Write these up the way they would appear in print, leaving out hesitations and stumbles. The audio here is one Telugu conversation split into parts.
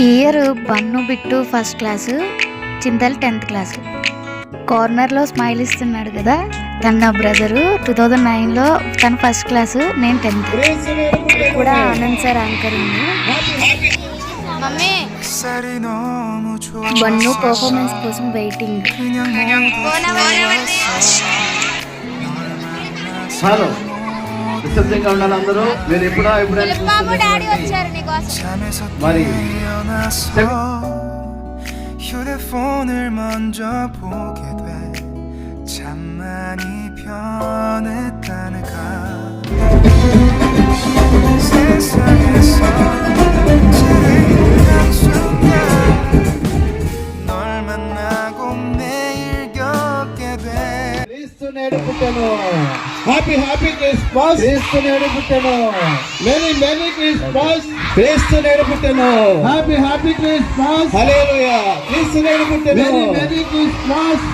ఈ year Bannu Bittu first class, Chintal 10th class. కార్నర్లో స్మైల్ ఇస్తున్నాడు కదా, తన నా బ్రదరు. 2009లో తన ఫస్ట్ క్లాసు, నేను 10th. కూడా Anand sir anchoring. Bunnu performance కోసం వెయిటింగ్. హలో, నిశ్శబ్దంగా ఉండాలి అందరూ. మీరు ఎప్పుడైనా మరి 휴대폰을 먼저 보게 돼. 참 많이 변했다는가. 세상에서 제일 한순간 널 만나고 매일 겪게 돼. క్రీస్తునేడు పుట్టెను. Happy Christmas. క్రీస్తునేడు పుట్టెను. Many Christmas. క్రీస్తునేడు పుట్టెను. Happy Christmas. హల్లెలూయా. క్రీస్తునేడు పుట్టెను. Many Christmas.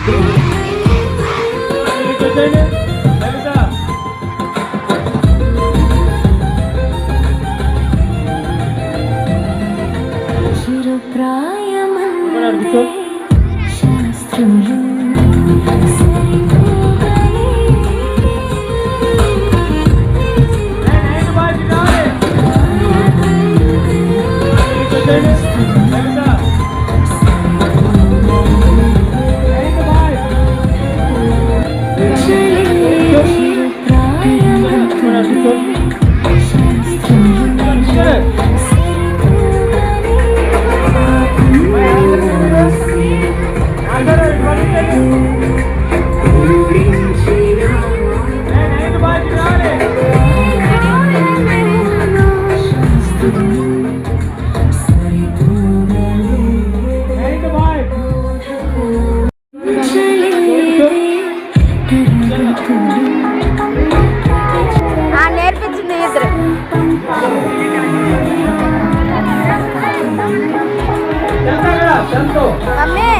చిరుప్రాయమంతే శాస్త్రులు నేర్పించింది ఇద్దరు. మమ్మీ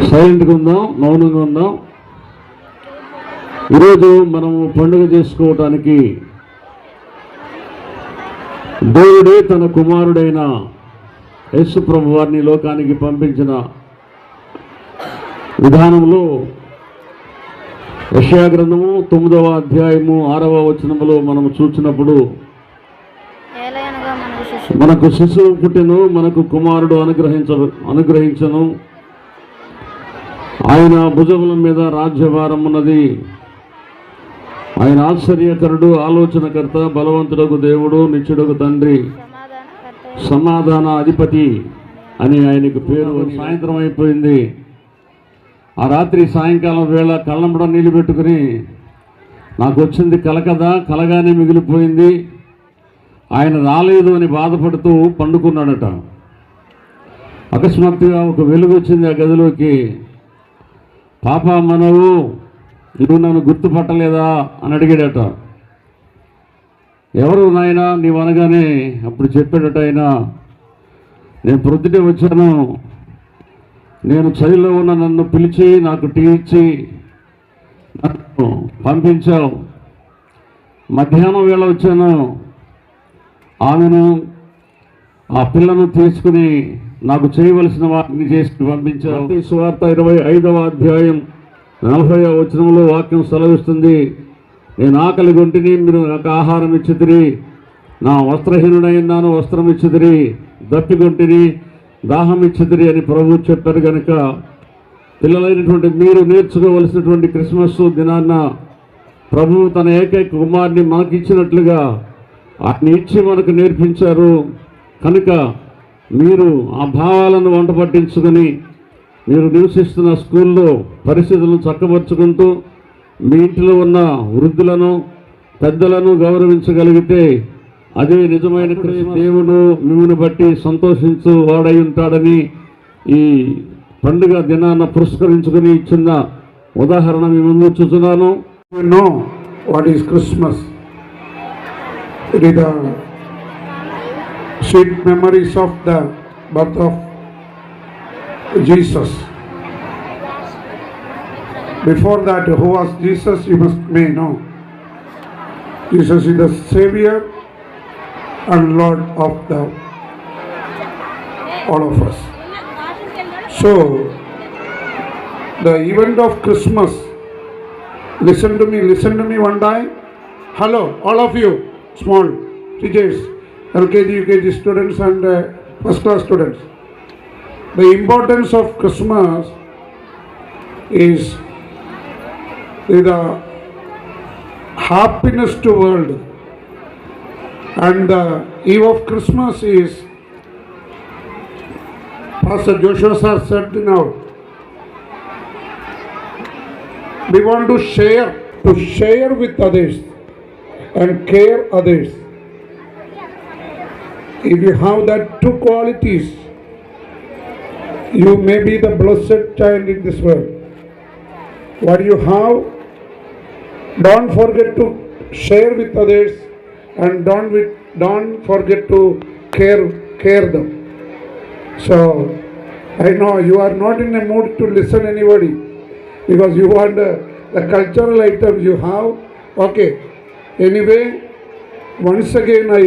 సైలెంట్గా ఉందాం, మౌనంగా ఉందాం. ఈరోజు మనము పండుగ చేసుకోవటానికి దేవుడే తన కుమారుడైన యేసు ప్రభు వారిని లోకానికి పంపించిన విధానంలో యెషయా గ్రంథము 9వ అధ్యాయము 6వ వచనములో మనము చూసినప్పుడు, మనకు శిశువు పుట్టెను, మనకు కుమారుడు అనుగ్రహించను, ఆయన భుజముల మీద రాజ్యభారం ఉన్నది, ఆయన ఆశ్చర్యకరుడు, ఆలోచనకర్త, బలవంతుడకు దేవుడు, నిత్యుడకు తండ్రి, సమాధాన అధిపతి అని ఆయనకు పేరు. సాయంత్రం అయిపోయింది. ఆ రాత్రి సాయంకాలం వేళ కళ్ళంబడ నీళ్ళు పెట్టుకుని, నాకు వచ్చింది కల కదా, కలగానే మిగిలిపోయింది, ఆయన రాలేదు అని బాధపడుతూ పండుకున్నాడట. అకస్మాత్తుగా ఒక వెలుగు వచ్చింది ఆ గదిలోకి. పాప, మనవు నువ్వు నన్ను గుర్తుపట్టలేదా అని అడిగాడట. ఎవరు నాయనా నీవు అనగానే అప్పుడు చెప్పాడట ఆయన, నేను ప్రొద్దుటే వచ్చాను, నేను చలిలో ఉన్న నన్ను పిలిచి నాకు టీ ఇచ్చి నన్ను పంపించావు. మధ్యాహ్నం వేళ వచ్చాను, ఆమెను ఆ పిల్లను తీసుకుని నాకు చేయవలసిన వాటిని చేసి పంపించావు. సువార్త 25వ అధ్యాయం 40వ వచనంలో వాక్యం సెలవిస్తుంది, నేను ఆకలి గొంటిని, మీరు నాకు ఆహారం ఇచ్చితిరి. నా వస్త్రహీనుడైనాను, వస్త్రం ఇచ్చితిరి. దప్పిగొంటిని, దాహం ఇచ్చితిరి అని ప్రభువు చెప్పారు. కనుక పిల్లలైనటువంటి మీరు నేర్చుకోవలసినటువంటి క్రిస్మస్ దినాన్న ప్రభువు తన ఏకైక కుమారుని మనకిచ్చినట్లుగా వాటిని ఇచ్చి మనకు నేర్పించారు. కనుక మీరు ఆ భావాలను వంట పట్టించుకొని మీరు నివసిస్తున్న స్కూల్లో పరిస్థితులను చక్కబరుచుకుంటూ మీ ఇంటిలో ఉన్న వృద్ధులను పెద్దలను గౌరవించగలిగితే అదే నిజమైన దేవుడు మిమ్మల్ని బట్టి సంతోషించు వాడై ఉంటాడని ఈ పండుగ దినాన్ని పురస్కరించుకుని ఇచ్చిన ఉదాహరణ మీ ముందు చూస్తున్నాను. You know what is Christmas. It is the sweet memories of the birth of Jesus. Before that, who was Jesus? You may know. Jesus is the Savior and Lord of all of us. So, the event of Christmas. Listen to me one time. Hello, all of you, small teachers, LKG, UKG students and first class students. The importance of Christmas is the happiness to world, and the eve of Christmas is, Pastor Joshua sir said now, we want to share with others and care others. If you have that two qualities, you may be the blessed child in this world. What you have, don't forget to share with others, and don't forget to care them. So I know you are not in a mood to listen anybody, because you want the cultural items you have. Okay. Anyway, once again I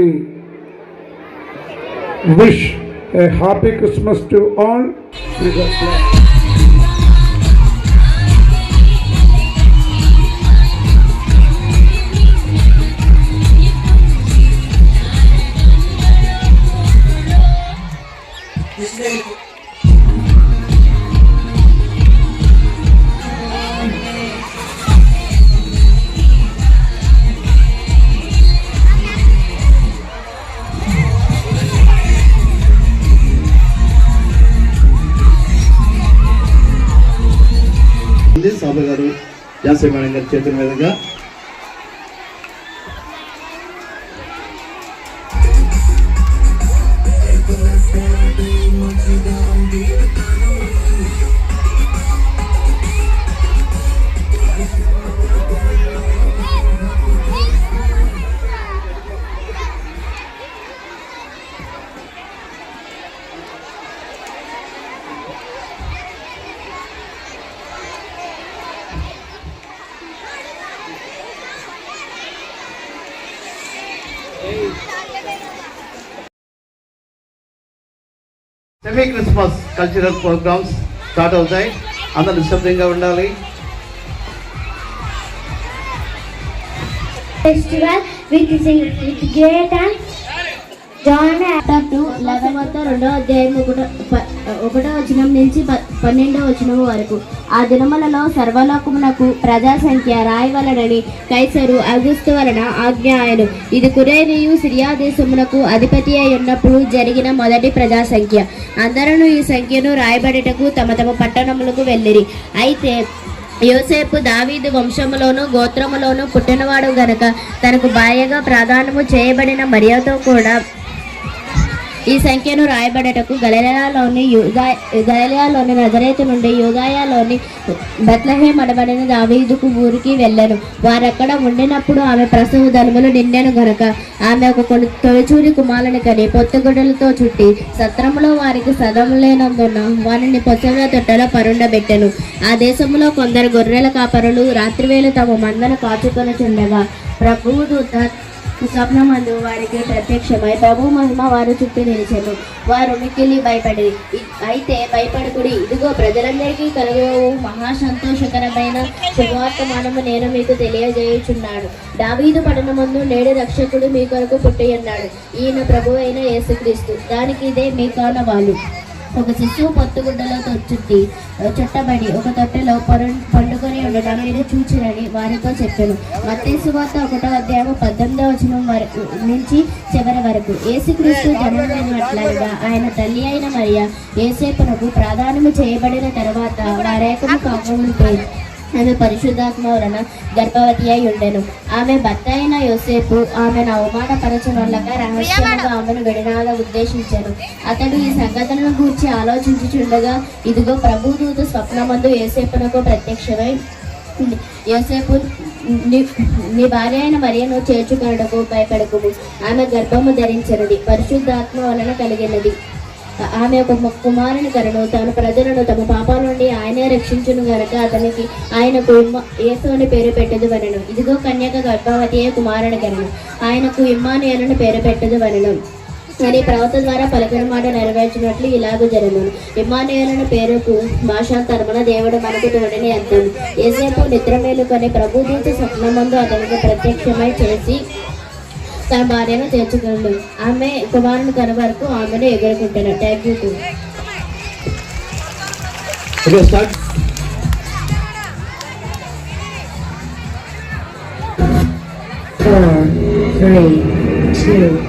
wish a happy Christmas to all. సభ గారు యాసమేణ గారి చేతుల మీదుగా semi Christmas cultural programmes start అవుతాయి. అందరూ నిశ్శబ్దంగా ఉండాలి. Festival with great and John chapter 2 11వ అధ్యాయం 1వ వచనం నుంచి 12వ వచనం వరకు. ఆ దినములలో సర్వలోకమునకు ప్రజా సంఖ్య రాయవలనని కైసరు అగుస్తు వలన ఆజ్ఞ ఆయను. ఇది కురేనియు సిరియా దేశమునకు అధిపతి అయి ఉన్నప్పుడు జరిగిన మొదటి ప్రజా సంఖ్య. అందరూ ఈ సంఖ్యను రాయబడుటకు తమ తమ పట్టణములకు వెళ్ళిరి. అయితే యోసేపు దావీదు వంశములోను గోత్రములోను పుట్టినవాడు గనక తనకు భార్యగా ప్రాధాన్యము చేయబడిన మరియతో కూడా ఈ సంఖ్యను రాయబడటకు గలిలయలోని నజరేతు నుండి యూదాయలోని బెత్లెహేము అనబడిన దావీదుకు ఊరికి వెళ్ళాను. వారక్కడ ఉండినప్పుడు ఆమె ప్రసవ ధనములు నిండెను గనక ఆమె ఒక తొలిచూరి కుమారుని కని పొత్తుగుడ్డలతో చుట్టి సత్రములో వారికి సదము లేనందున వారిని పొచ్చల తొట్టెలో పరుండబెట్టెను. ఆ దేశంలో కొందరు గొర్రెల కాపరులు రాత్రివేళ తమ మందను కాచుకొని చుండగా ప్రభువు దూత స్వప్నమందు వారికి ప్రత్యక్షమై ప్రభు మహిమ వారు చుట్టూ నిలిచెను. వారు మిక్కిలి భయపడి అయితే భయపడకుడి, ఇదిగో ప్రజలందరికీ కలుగు మహా సంతోషకరమైన శుభవర్తమానము నేను మీకు తెలియజేయుచున్నాను. దావీదు పట్టణమందు నేడు రక్షకుడు మీ కొరకు పుట్టి ఉన్నాడు, ఈయన ప్రభు అయిన యేసుక్రీస్తు. దానికి ఇదే మీ కానవాలు. ఒక శిశువు పొత్తుగుడ్డలో చుట్టబడి ఒక తొట్టెలో పండుకొని ఉండడం మీరు చూచిరని వారితో చెప్పాను. మత్తయి సువార్త 1వ అధ్యాయం 18వ వచనం నుంచి చివరి వరకు. యేసుక్రీస్తు జన్మమైనట్లుగా ఆయన తల్లి అయిన మరియ యోసేపునకు ప్రాధాన్యము చేయబడిన తర్వాత వారేకము కాకముందే ఆమె పరిశుద్ధాత్మ వలన గర్భవతి అయి ఉండెను. ఆమె భర్త అయిన యోసేపు ఆమెను అవమానపరచనొల్లక రహస్యముగా ఆమెను విడనాల ఉద్దేశించాను. అతడు ఈ సంగతులను గూర్చి ఆలోచించుచుండగా ఇదిగో ప్రభుదూత స్వప్నమందు యోసేపునకు ప్రత్యక్షమై, యోసేపు నీ భార్య అయిన మరియను చేర్చుకొనుటకు భయపడకుము, ఆమె గర్భము ధరించినది, పరిశుద్ధాత్మ వలన కలిగినది. ఆమె ఒక కుమారుని కరను, తన ప్రజలను తమ పాపాల నుండి ఆయనే రక్షించును గనక అతనికి ఆయనకు యేసు అని పేరు పెట్టదు వనను. ఇదిగో కన్యక గర్భవతి అయ్యే కుమారుని కరను, ఆయనకు ఇమ్మానుయేలు పేరు పెట్టదు వనను అని ప్రవక్త ద్వారా పలికిన మాట నెరవేర్చినట్లు ఇలాగూ జరగను. ఇమ్మానుయేలు పేరుకు భాషాంతరమున దేవుడు మనకు తోడని అర్థం. యేసేపు నిద్ర మేలుకొని ప్రభుదూత స్వప్నమందు అతనికి ప్రత్యక్షమై చేసి తన భార్యను చేర్చుకుండు. ఆమె కుమారుని కన వరకు ఆమెను ఎగురుకుంటారు. Thank you. Okay, start. Four, three, two.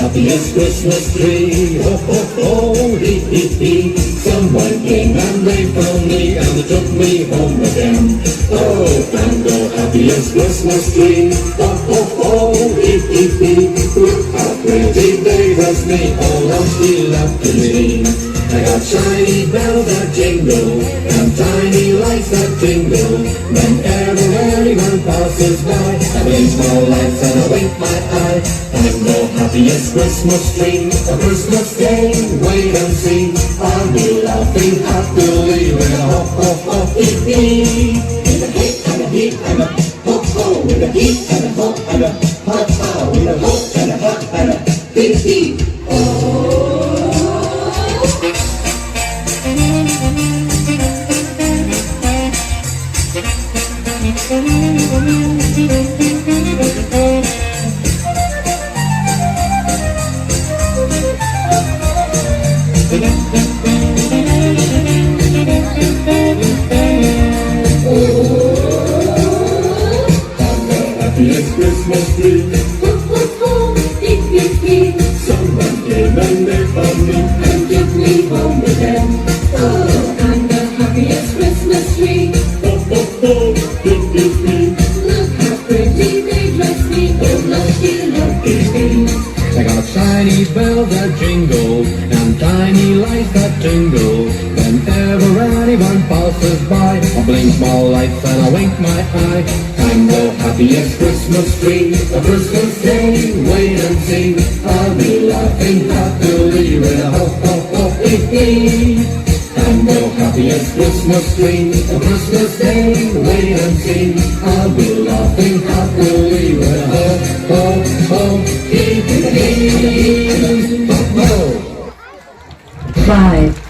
Happiest Christmas tree, ho ho ho, hee hee hee. Someone came and they found me and they took me home again. Oh, I'm the happiest Christmas tree, ho ho ho, hee hee hee. Look how pretty they dress me all of the afternoon. I got shiny bells that jingle and tiny lights that tingle. Whenever anyone passes by, I blink my lights and I wink my eye. I'm the happiest Christmas tree, a Christmas day, wait and see. I'll be laughing happily with a ho ho ho hee hee. With a hee and a hee and a ho ho, with a hee and a ho and a ha ha, with a ho and a ha and a hee hee. Happiest Christmas tree, ho ho ho, hee hee hee. Someone came and they found me and took me home again. Oh, I'm the happiest Christmas tree, ho ho ho, hee hee hee. Look how pretty they dress me, oh lucky lucky me. I got shiny bells that jingle and tiny lights that tingle. Whenever anyone passes by, I blink my lights and I wink my eye. I'm the happiest Christmas tree, a Christmas day, wait and see. I'll be laughing happily with a ho ho ho hee hee. I'm the happiest Christmas tree, a Christmas day, wait and see. I'll be laughing happily with a ho ho ho hee hee. Ho ho. 5.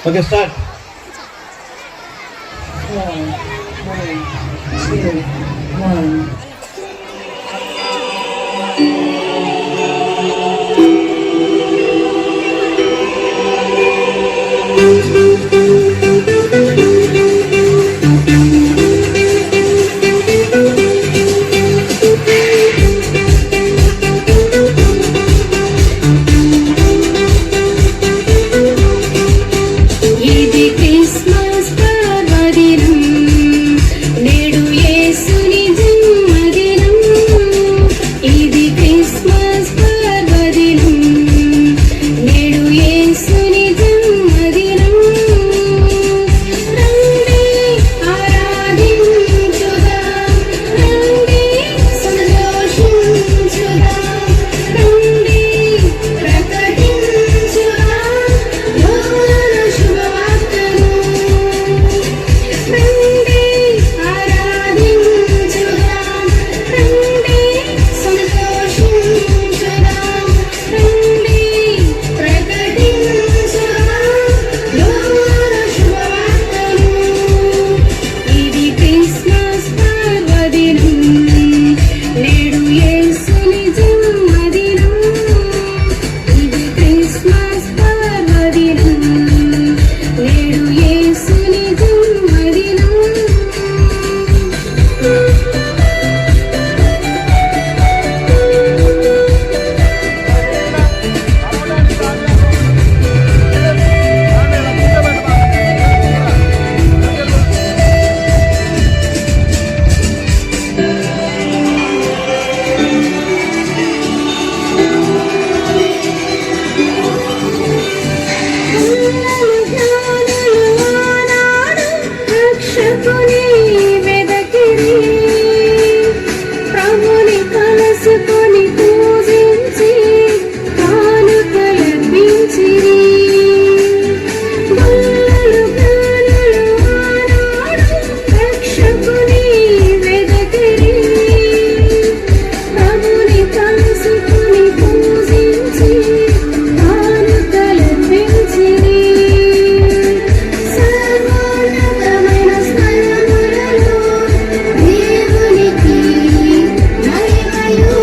Okay, start. 4, 3, 2, 1. రక్షకుని వెదకిరి ప్రభుని కలుసుకొని పూజించి కానుకలర్పించిరి గొల్లలు గానులు ఆనాడు రక్షకుని వెదకిరి ప్రభుని కలుసుకొని పూజించి కానుకలర్పించిరి సర్వోన్నతమైన స్థలములలో దేవునికి మహిమయు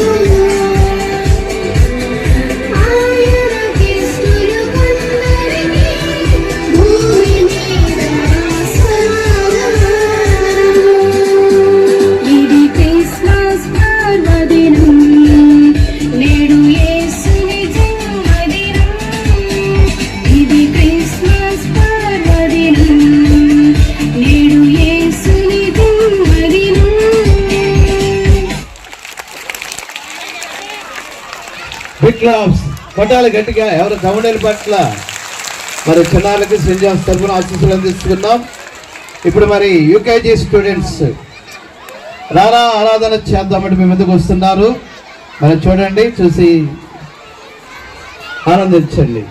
ఆయనకిష్టులు కొందరికి భూమి మీద సమాధానము. ఇది క్రిస్మస్ పర్వదినం నేడు యేసుని జన్మదినం ఇది క్రిస్మస్ పర్వదినం నేడు యేసుని జన్మదినం బిగ్ క్లాప్స్ కొట్టాలి గట్టిగా. ఎవరు కౌండేలు పట్ల మరి చిన్నారులకి సెయింట్ జాన్స్ తరఫున ఆశీస్సులు అందిస్తున్నాం. ఇప్పుడు మరి యూకేజీ స్టూడెంట్స్ రారా ఆరాధన చేద్దామంటే మీ ముందుకు వస్తున్నారు. మరి చూడండి, చూసి ఆనందించండి.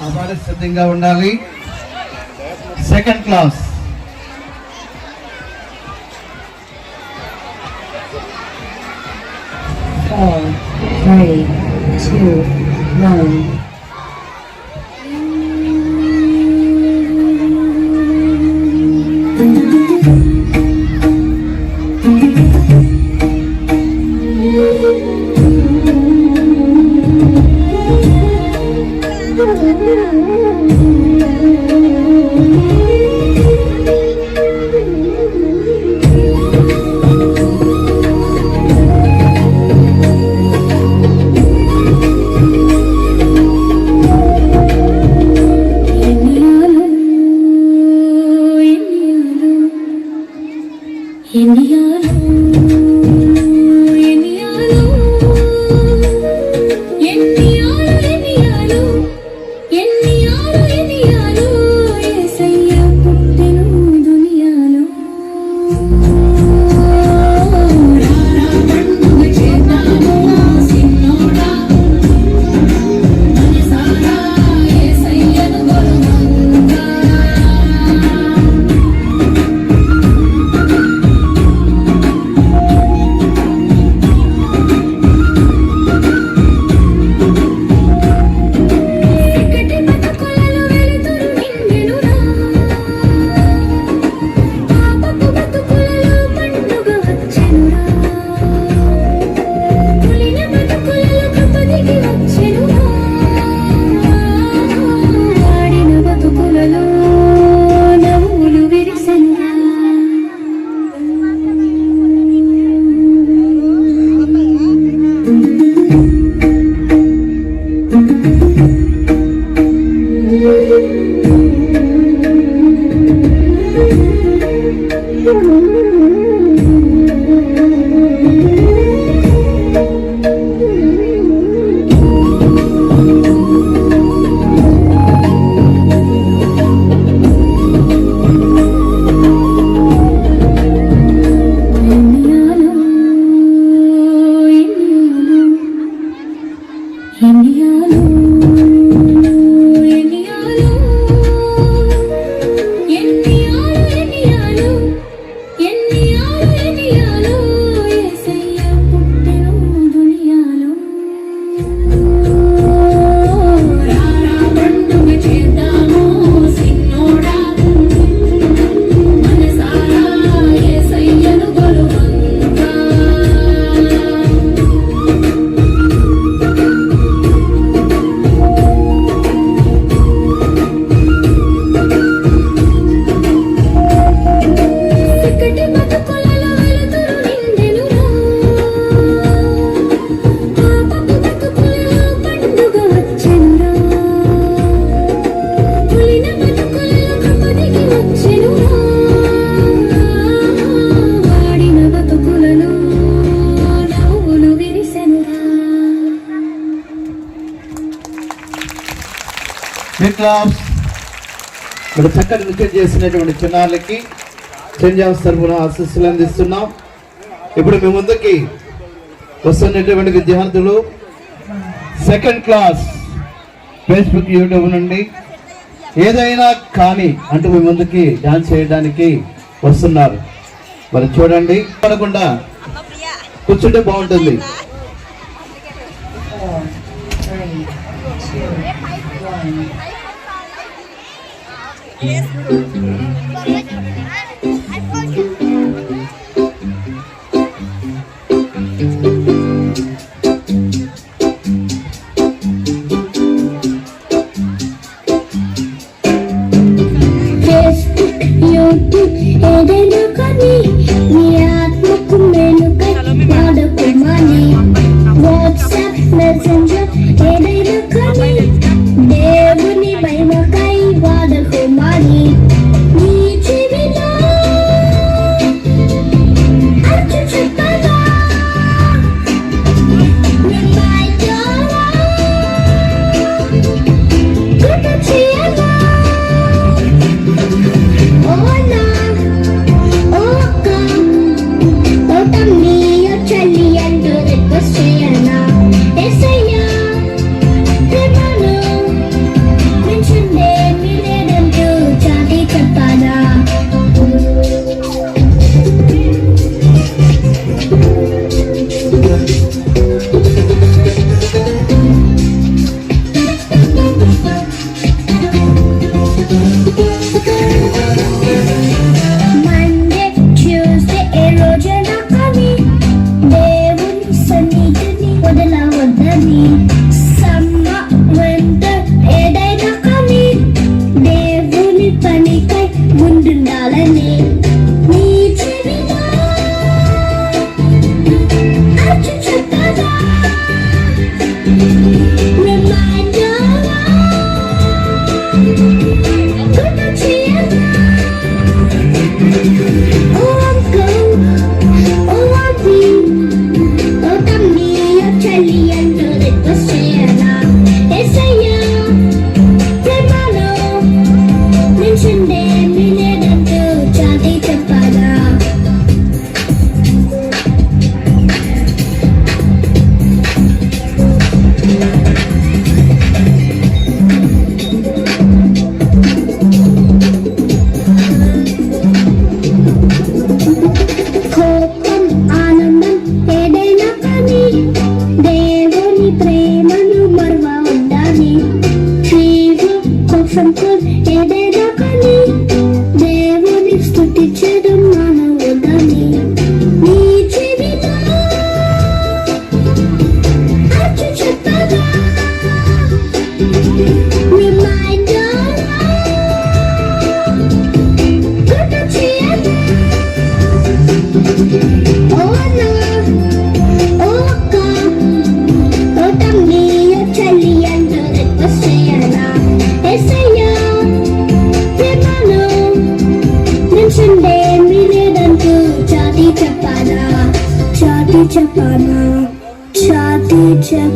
అపారి సిద్ధంగా ఉండాలి. Second class Four, three, two, one. ఎన్నియాలు యేసయ్యా బిగ్ క్లాప్స్. మరి చక్కటి నృత్యం చేసినటువంటి చిన్నారులకి సెయింట్ జాన్స్ తరఫున ఆశీస్సులు అందిస్తున్నాం. ఇప్పుడు మీ ముందుకి వస్తున్నటువంటి విద్యార్థులు సెకండ్ క్లాస్ ఫేస్బుక్ యూట్యూబ్ నుండి ఏదైనా కానీ అంటూ మీ ముందుకి డాన్స్ చేయడానికి వస్తున్నారు. మరి చూడండి, పడకుండా కూర్చుంటే బాగుంటుంది.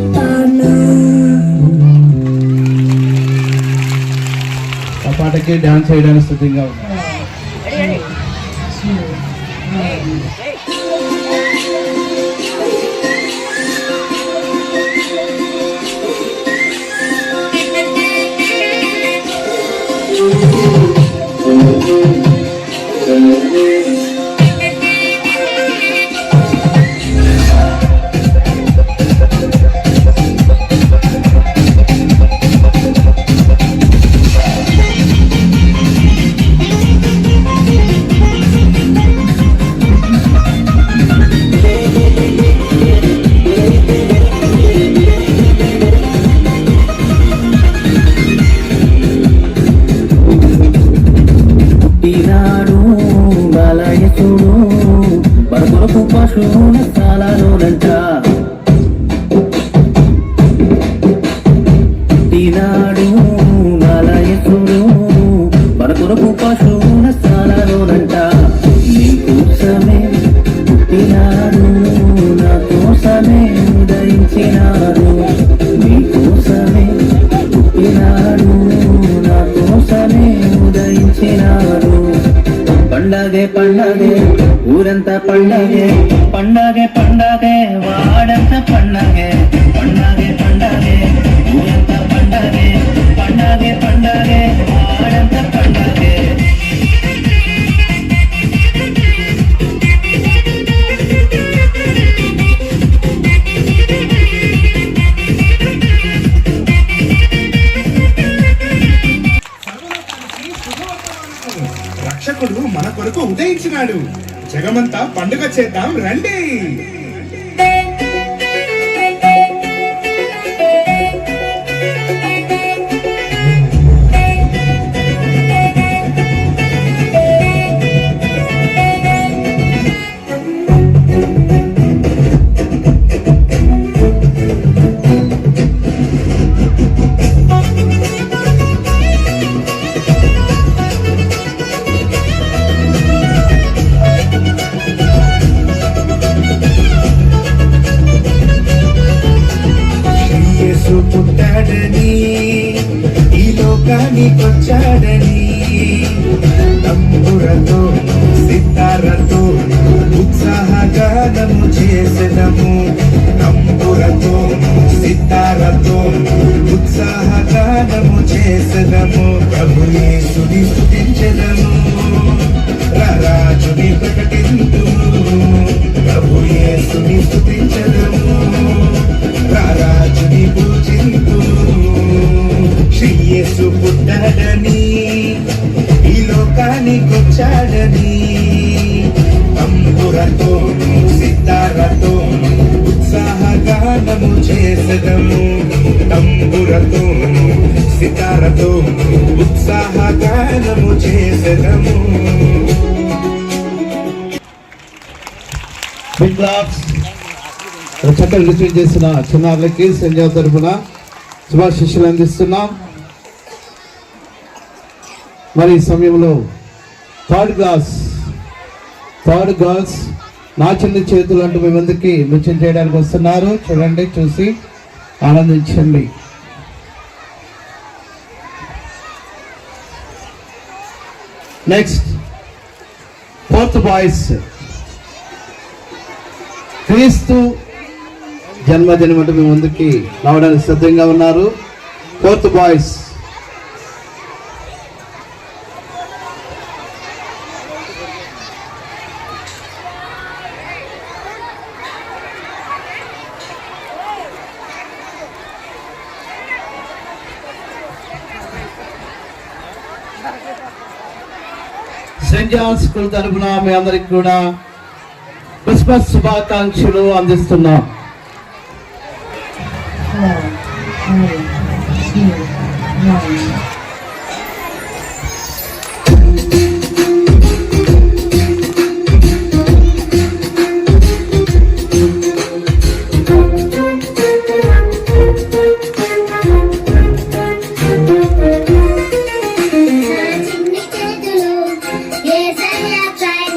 4, ఆ పాటకి డాన్స్ చేయడానికి సిద్ధంగా ఉంది. ఉదయించినాడు, నీకోసమే పుట్టినాడు. పండగే పండగే ఊరంతా పండగే పండగే పండగే వాడంత పండగే పండగే పండగే ఊరంతా పండగే పండగే పండగే వాడంత పండగే రక్షకుడు మన కొరకు ఉదయించినాడు. జగమంతా పండుగ చేద్దాం రండి. పుట్టాడని ఈ లోకానికొచ్చాడని తంబురతో సితారతో ఉత్సాహగానము చేసెదము. తంబురతో సితారతో ఉత్సాహగానము చేసెదము. ప్రభు యేసుని స్తుతించెదము, రాజుని ప్రకటింతుము. ప్రభు యేసుని స్తుతించెదము, రాజుని పూజింతుము. శ్రీ యేసు పుట్టాడని ఈ లోకానికొచ్చాడని తంబురతో సితారతో ఉత్సాహగానము చేసెదము. తంబురతో సితారతో ఉత్సాహగానము చేసెదము. Big claps. చక్కగా రిసీవ్ చేసిన చిన్నారులకి సెంట్ జాన్ తరఫున శుభాశిష్యులు అందిస్తున్నాం. మరి ఈ సమయంలో థర్డ్ గర్ల్స్ నా చిన్న చేతులు అంటూ మీ ముందుకి నృత్యం చేయడానికి వస్తున్నారు. చూడండి, చూసి ఆనందించండి. Next fourth boys. క్రీస్తు జన్మదినం అంటూ మీ ముందుకి రావడానికి సిద్ధంగా ఉన్నారు. Fourth boys. Saint John school తరఫున మీ అందరికి కూడా క్రిస్మస్ శుభాకాంక్షలు అందిస్తున్నాం. 4, 3, 2, 1. Yes, I have tried.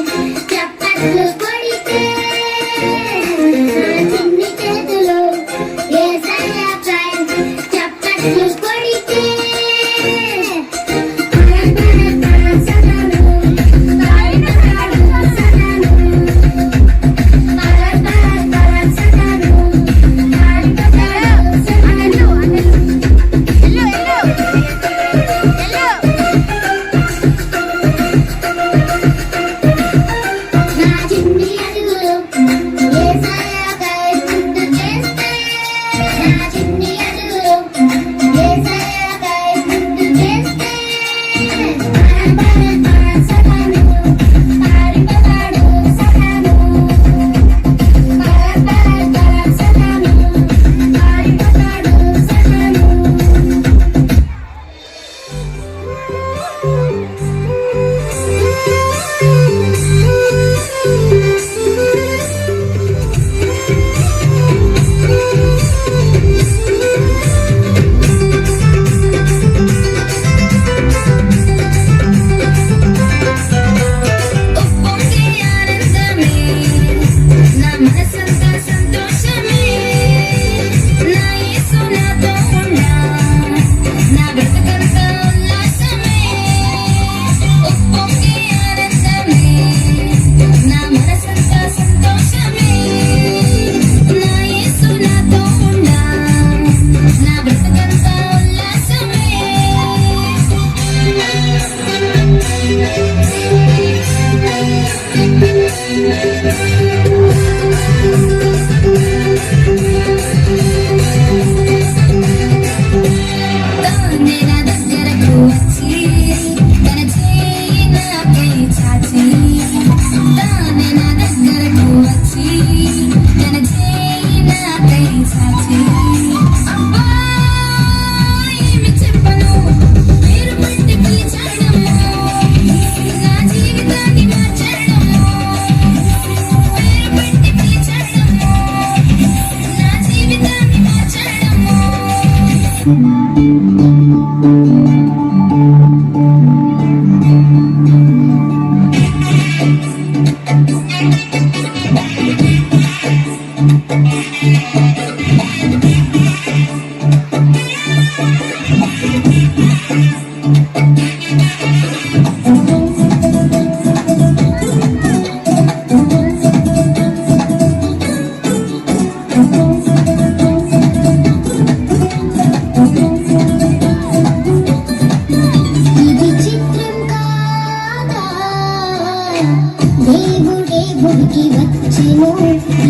దేవుడే భూమికి వచ్చెను,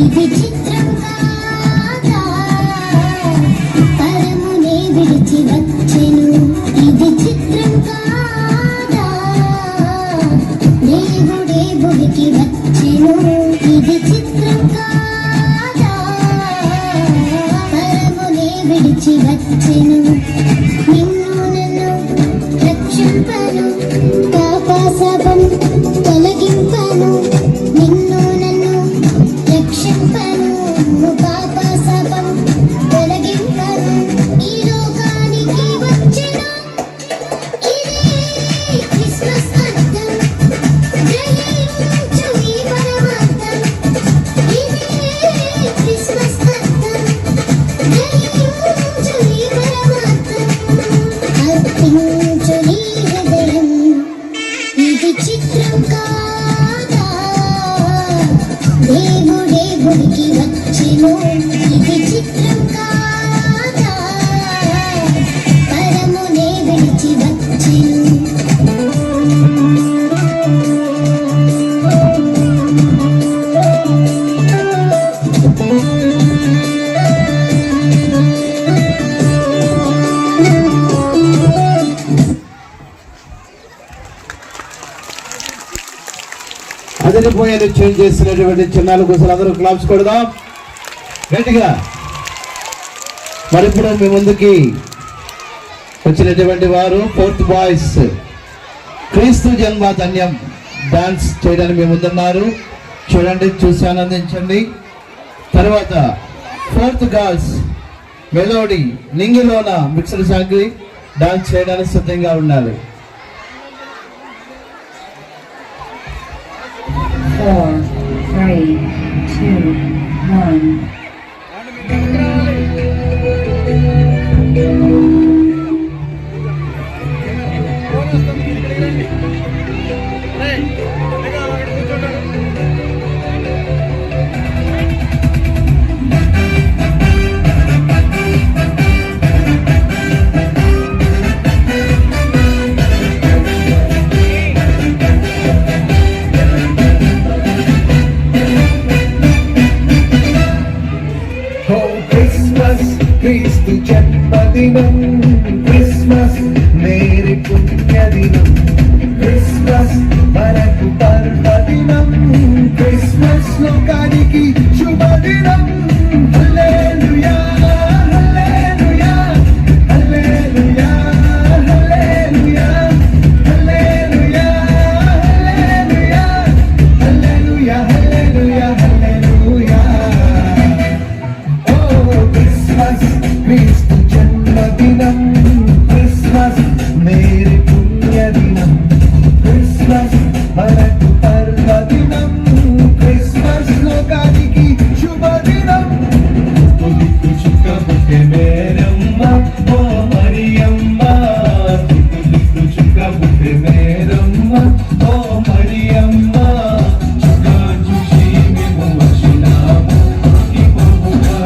ఇది చిత్రం కాదా? పరమునే విడిచి వచ్చెను, ఇది చిత్రం కాదా? దేవుడే భూమికి వచ్చెను, ఇది చిత్రం కాదా? పరమునే విడిచి వచ్చెను, నిన్ను నన్ను రక్షింపను, పాపశాపం తొలగింపను, నిన్ను నన్ను రక్షింపను, పాపశాపం తొలగింపను. ఈ లోకానికి వచ్చెను, ఇదే క్రిస్మస్ అర్థం, గ్రహించు ఈ పరమార్థం. ఇదే క్రిస్మస్ అర్థం, గ్రహించు ఈ పరమార్థం. అర్పించు నీ హృదయం, ఇది చిత్రం కాదా? దేవుడే భూమికి వచ్చెను, ఇది చిత్రం కాదా? పరమునే విడిచి వచ్చెను. అదిరిపోయేది చేంజ్ చేసినటువంటి చిన్నాల కోసం అందరూ క్లాప్స్ కొడదాం గట్టిగా. మరి ఇప్పుడు మీ ముందుకి వచ్చినటువంటి వారు 4th బాయ్స్ క్రీస్తు జన్మ ధన్యం డాన్స్ చేయడానికి మీ ముందున్నారు. చూడండి, చూసి ఆనందించండి. తర్వాత 4th గర్ల్స్ మెలోడీ నింగిలోన మిక్సర్ సాంగ్ డాన్స్ చేయడానికి సిద్ధంగా ఉండాలి. 4, 3, 2, 1. క్రీస్తు జన్మదినం, క్రిస్మస్ మేరీ పుణ్యదినం, క్రిస్మస్ మనకు పర్వదినం, క్రిస్మస్ లోకానికి శుభదినం. హల్లెలూయా హల్లెలూయా హల్లెలూయా హల్లెలూయా హల్లెలూయా హల్లెలూయా హల్లెలూయా హల్లెలూయా. క్రిస్మస్ క్రీస్తు జన్మదినం, క్రిస్మస్ మేరీ పుణ్యదినం, క్రిస్మస్ మనకు పర్వదినం, క్రిస్మస్ లోకానికి శుభదినం. తులిపు చుక్క పుట్టే మేరమ్మ ఓ మరియమ్మ, తులిపు చుక్క పుట్టే మేరమ్మ ఓ మరియమ్మ. చుక్క చూసి మేము వచ్చినాము ఈ ప్రభుగా,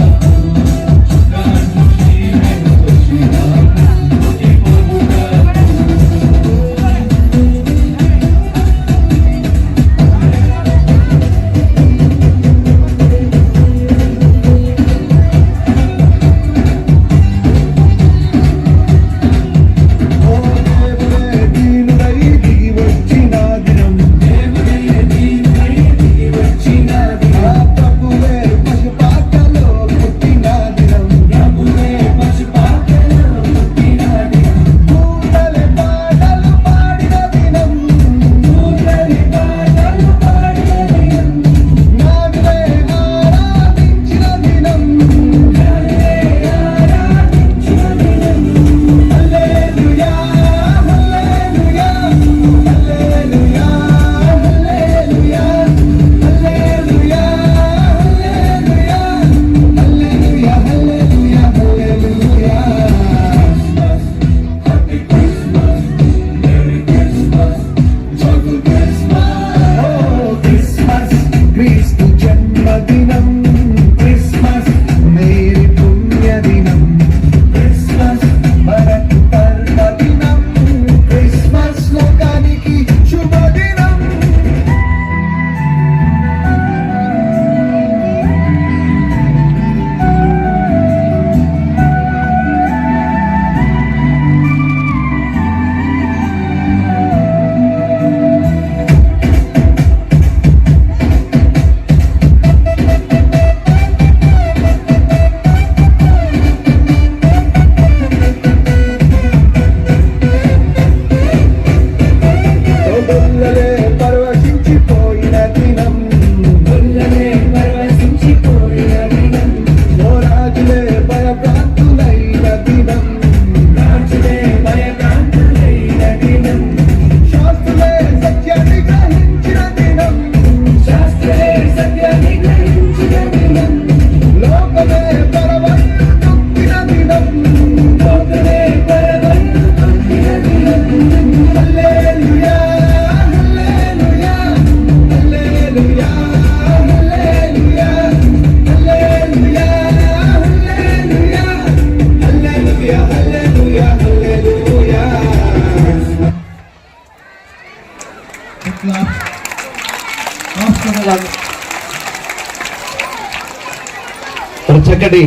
చక్కటి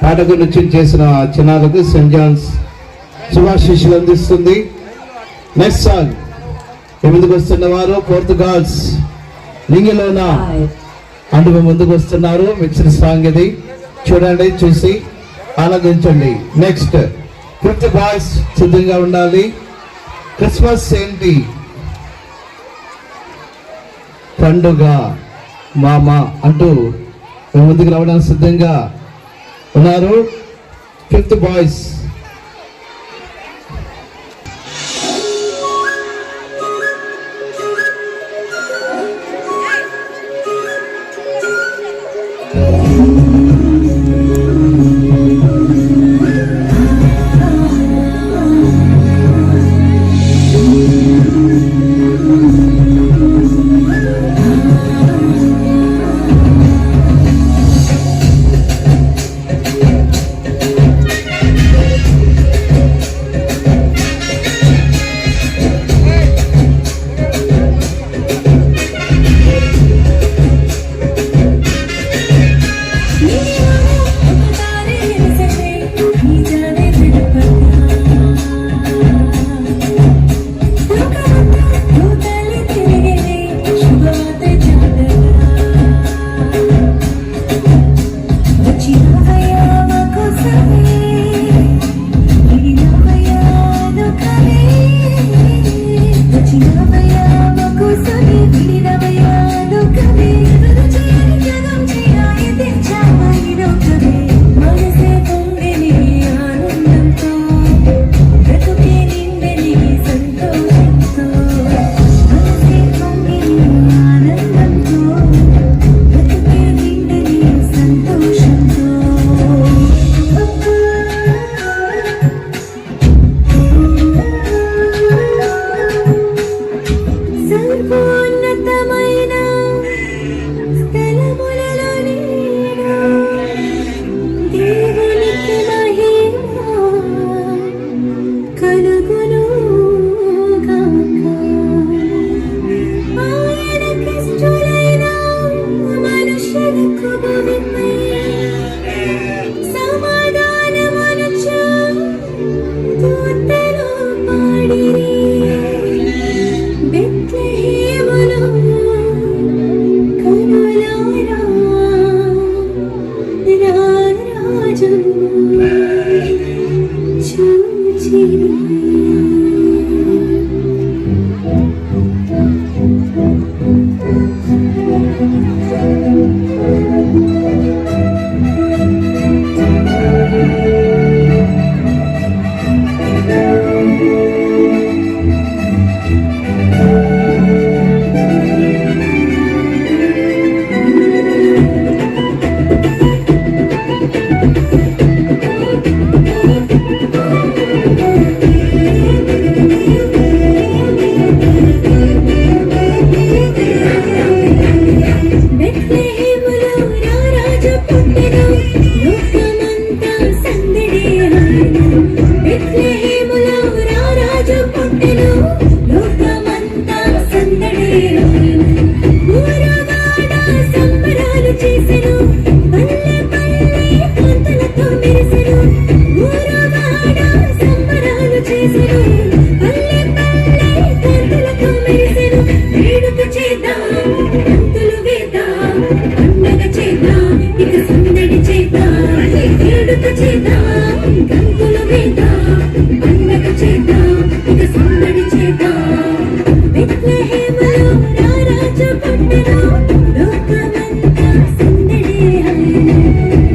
పాట గురించి చేసిన చిన్నారులకు సెయింట్ జాన్స్ శుభాశీస్సులు అందిస్తుంది. నెక్స్ట్ సాంగ్ ముందుకు వస్తున్న వారు పోర్తుగాల్స్ నింగిలోనా అంటూ ముందుకు వస్తున్నారు. మిక్స్డ్ సాంగ్ ఇది, చూడండి, చూసి ఆనందించండి. నెక్స్ట్ 5th బాయ్స్ సిద్ధంగా ఉండాలి. క్రిస్మస్ ఏంటి పండుగ మామ అంటూ ముందుకు రావడానికి సిద్ధంగా ఉన్నారు. 5th boys.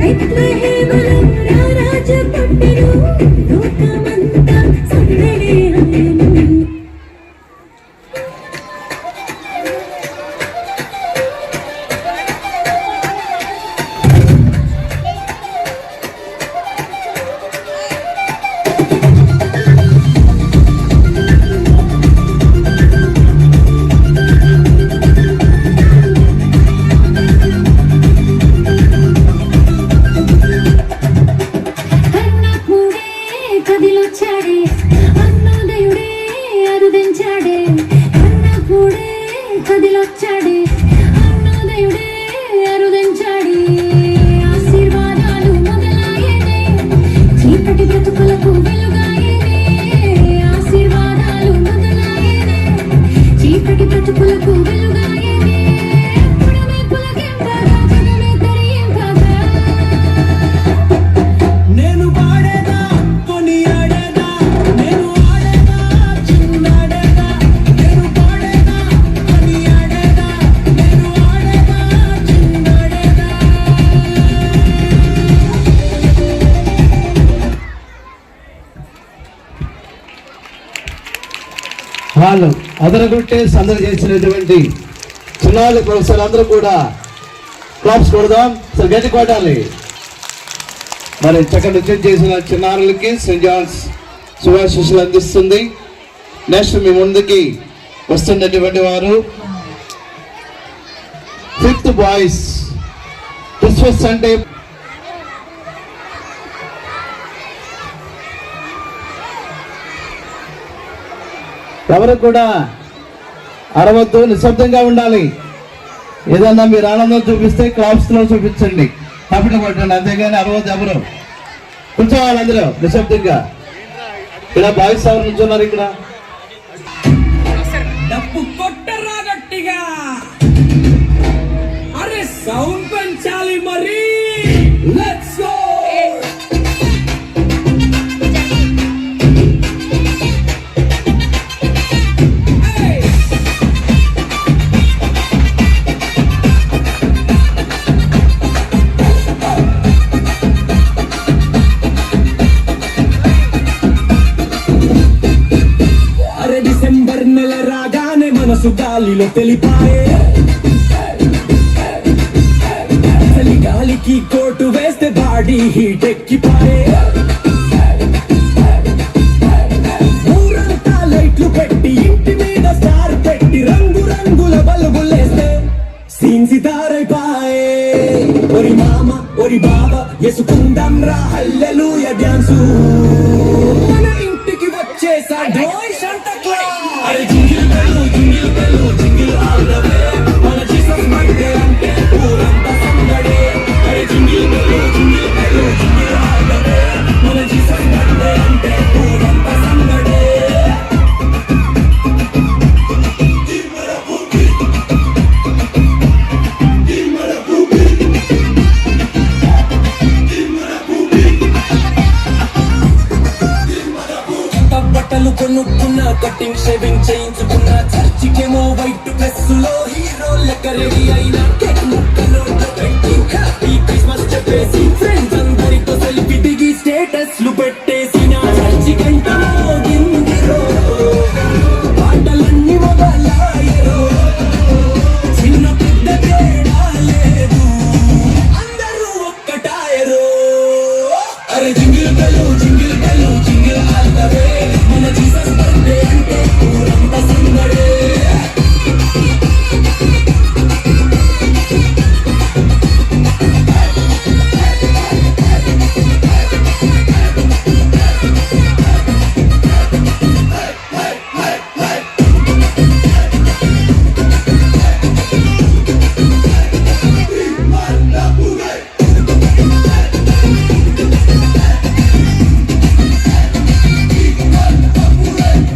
Bethlehem, Raja Puttinu. చీకటి బ్రతుకులకు వెలుగాయేనే ఆశీర్వాదాలు మొదలాయేనే చీకటి బ్రతుకులకు వెలుగాయేనే పుడమే పులకింపగా జగమే ధరింపగా నేను పాడేదా కొనియాడేదా నేను ఆడేదా చిన్నాడేదా నేను పాడేదా కొనియాడేదా నేను ఆడేదా చిన్నాడేదా వాళ్ళు అదరగొట్టే సందడి చేసినటువంటి చిన్నారుల ప్రొఫెసర్ అందరూ కూడా క్లాప్స్ కొడదాం. అసలు గట్టి కొట్టాలి. మరి చక్కటి నృత్యం చేసిన చిన్నారులకి సెయింట్ జాన్స్ శుభాశీస్సులు అందిస్తుంది. నెక్స్ట్ మీ ముందుకి వస్తున్నటువంటి వారు 5th బాయ్స్ క్రిస్మస్ అంటే ఎవరు కూడా అరవద్దు, నిశ్శబ్దంగా ఉండాలి. ఏదన్నా మీరు ఆనందం చూపిస్తే క్లాప్స్ లో చూపించండి, తప్పట్లు కొట్టండి, అంతేగాని అరవద్దు ఎవరు. కూర్చోవాలి అందరూ నిశ్శబ్దంగా. ఇక్కడ బాయ్స్ ఎవరు నుంచున్నారు? ఇక్కడ డప్పు కొట్టరా గట్టిగా, అరే సౌండ్ పెంచాలి మరి. Let's go. అరే డిసెంబర్ నెల రాగానే మనసు గాలిలో తెలిపాయే, చలి గాలికి కోటు వేస్తే బాడీ హీట్ ఎక్కిపాయే. ఊరంతా లైట్లు పెట్టి ఇంటి మీద స్టార్ పెట్టి రంగు రంగుల బల్బులేస్తే సీన్ సితారైపాయే. ఒరి మామ ఒరి బాబా ఎసుకుందాం రా హల్లెలూయా డ్యాన్సు. మన ఇంటికి వచ్చేసాడు శాంటా క్లాస్. అరే jingle bell jingle bell jingle all the way, మన జీసస్ బర్త్డే అంటే ఊరంతా సందడే. అరే jingle bell jingle bell jingle all the way, మన జీసస్ బర్త్డే అంటే ఊరంతా సందడే. బట్టలు కొనుక్కున్న, కటింగ్ షేవింగ్ చేయించుకున్న, చర్చికేమో వైట్ డ్రెస్ లో హీరో లెక్క రెడీ అయినా కేక్ ముక్కలు పెట్టి హ్యాపీ క్రిస్మస్ చెప్పేసి ఫ్రెండ్స్ అందరితో సెల్ఫీ దిగి స్టేటస్లు పెట్టేసి నా చర్చి గంట మోగిందిరో, పాటలన్నీ మొదలాయరో, చిన్న పెద్ద తేడా లేదు, అందరూ ఒక్కటాయరో. అరే jingle bell jingle bell jingle all the way, మన జీసస్ బర్త్డే అంటే ఊరంతా సందడే.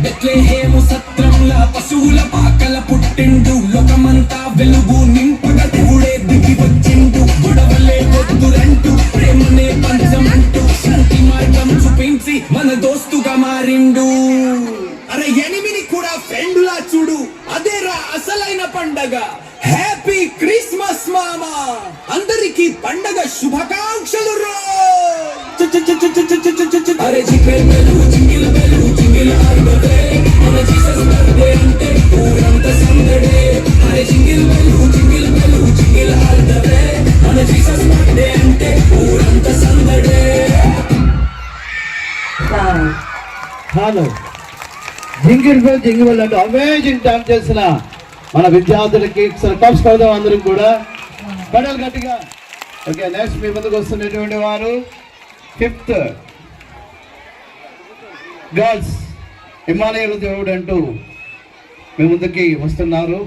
బెత్లెహేము సత్రంలా పశువుల పాకల పుట్టిండు, లోకమంతా వెలుగు నింపగా దేవుడే దిగి వచ్చిండు. గొడవలే వద్దురంటూ ప్రేమనే పంచమంటూ శాంతి మార్గం చూపించి మన దోస్తుగా మారిండు. అరే ఎనిమిది కూడా ఫ్రెండులా చూడు, అదేరా అసలైన పండగ. హ్యాపీ క్రిస్మస్ మామా, అందరికీ పండగ శుభాకాంక్షలు రో. అరే jingle bell jingle bell jingle all the way, మన జీసస్ బర్త్డే అంటే ఊరంతా సందడే. అరే jingle bell jingle bell jingle all the way, మన జీసస్ బర్త్డే అంటే ఊరంతా సందడే. 5, హలో జింగిల్ బెల్ అంటూ అమేజింగ్ డాన్స్ చేసిన మన విద్యార్థులకి క్లాప్స్ కొడదాం అందరం కూడా, పడాలి గట్టిగా. ఓకే, నెక్స్ట్ మీ ముందుకు వస్తున్నటువంటి వారు 5th గర్ల్స్ హిమాలయాల దేవుడు అంటూ మీ ముందుకి వస్తున్నారు.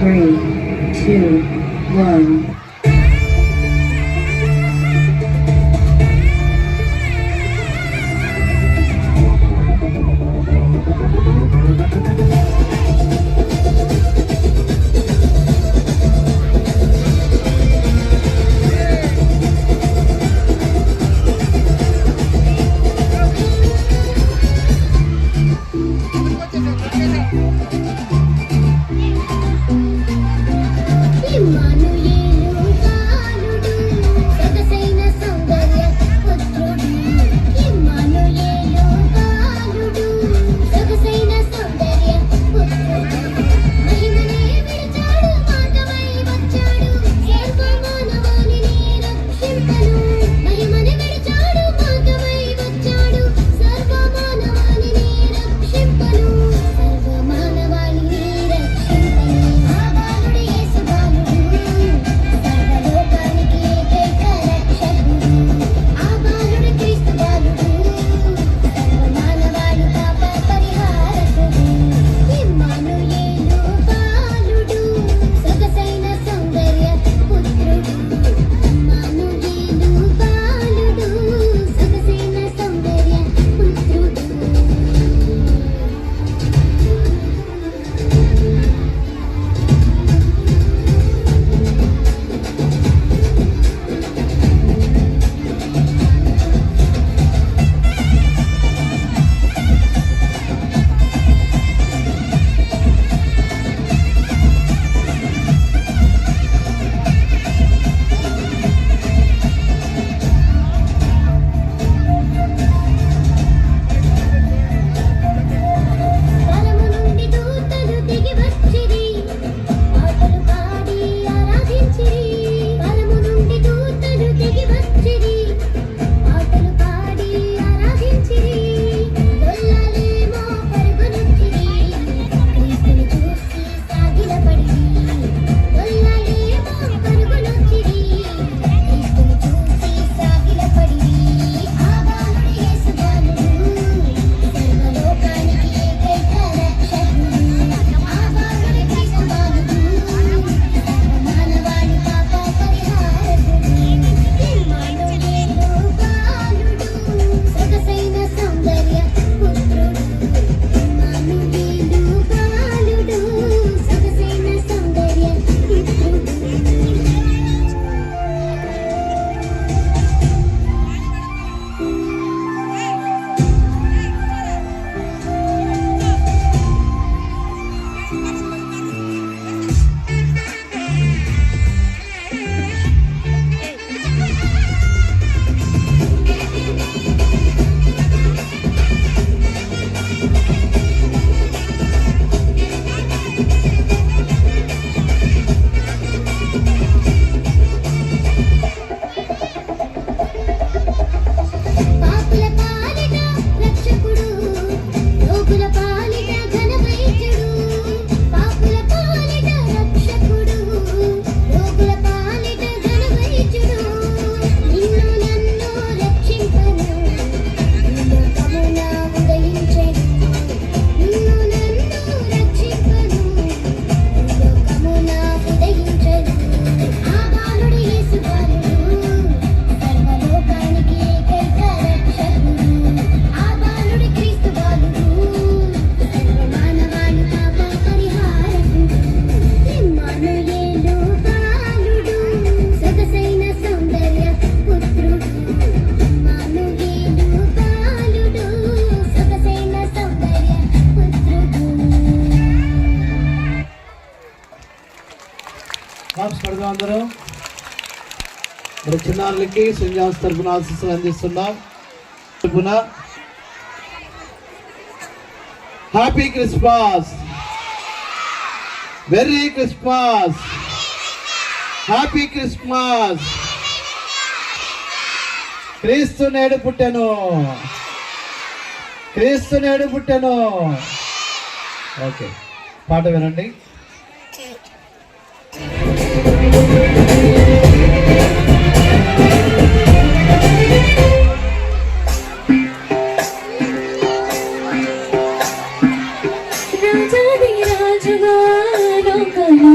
3, 2, 1. అందరూ మరి చిన్నారులకి సెయింట్ జాన్స్ తరపున ఆశీస్సులు అందిస్తున్నాం. తరపున happy Christmas, very Christmas, happy Christmas. క్రీస్తు నేడు పుట్టెను, క్రీస్తు నేడు పుట్టెను. ఓకే, పాట వినండి. రాజాది రాజుగా లోకము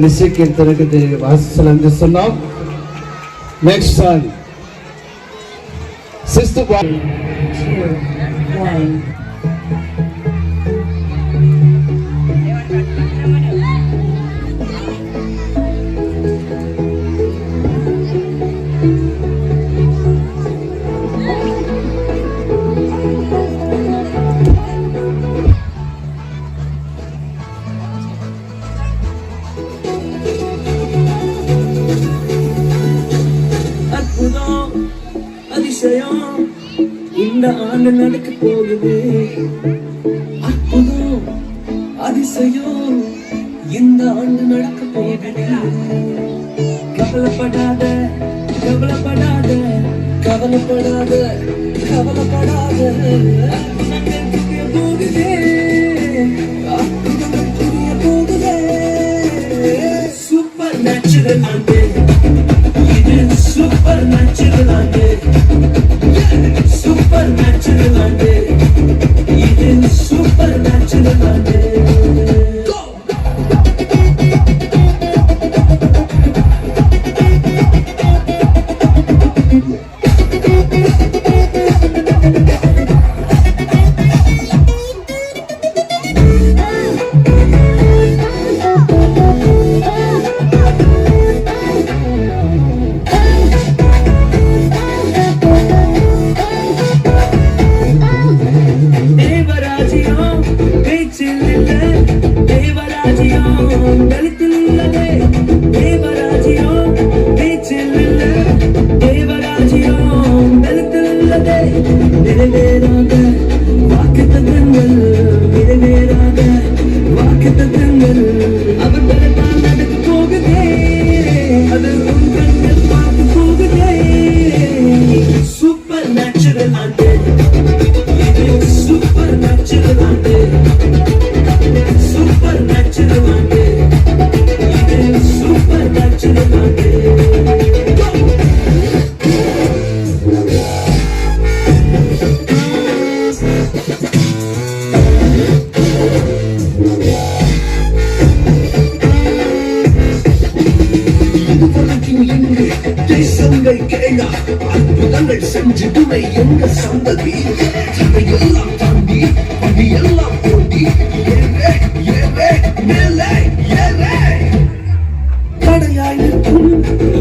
నిశ్చయ కీర్తనకి ఆశీస్సులు అందిస్తున్నాం. Next song 6th boy 2, 1. அற்புதம் அதிசயம் இந்த ஆண்டு நடக்க போகுது. அற்புதம் அதிசயம் இந்த ஆண்டு நடக்க போகுது. கவலைப்படாத கவலைப்படாத கவலைப்படாத கவலைப்படாத அற்புதங்கள் புரிய போகுதே. அற்புதங்கள் புரிய போகுதே. சூப்பர் நேச்சுரல் ஆண்டு இது. சூப்பர் நேச்சுரல் ஆண்டு. சூப்பர் நேச்சுரல் ஆண்டு இது. சூப்பர் நேச்சுரல் ஆண்டு. தேவராஜ்யம் பேச்சில் இல்லை. தேவராஜ்யம் தலித்தில் உள்ளதே. தேவராஜ்யம் பேச்சில் இல்லை. தேவராஜ்யம் தலித்தில் உள்ளதே. நிறைவேறாத வாக்குத்தத்தங்கள் நிறைவேறாத வாக்குத்தத்தங்கள் அவர் பிறந்தால் நடக்க போகுதே. அது உன் கண்கள் பார்க்க போகுதே. சூப்பர் நேச்சுரல் ஆண்டு இது. சூப்பர் நேச்சுரல் ஆண்டு. சூப்பர் நேச்சுரல் ஆண்டு இது. சூப்பர் நேச்சுரல் ஆண்டு. இதுவரைக்கும் இங்கு தேசங்கள் கேளா அற்புதங்கள் செஞ்சு துணை எங்க சந்ததி. எல்லாம் தாண்டி எல்லாம் போட்டி ஏவே ஏவே மேலே ஏவே. தடையாய் நிற்கும்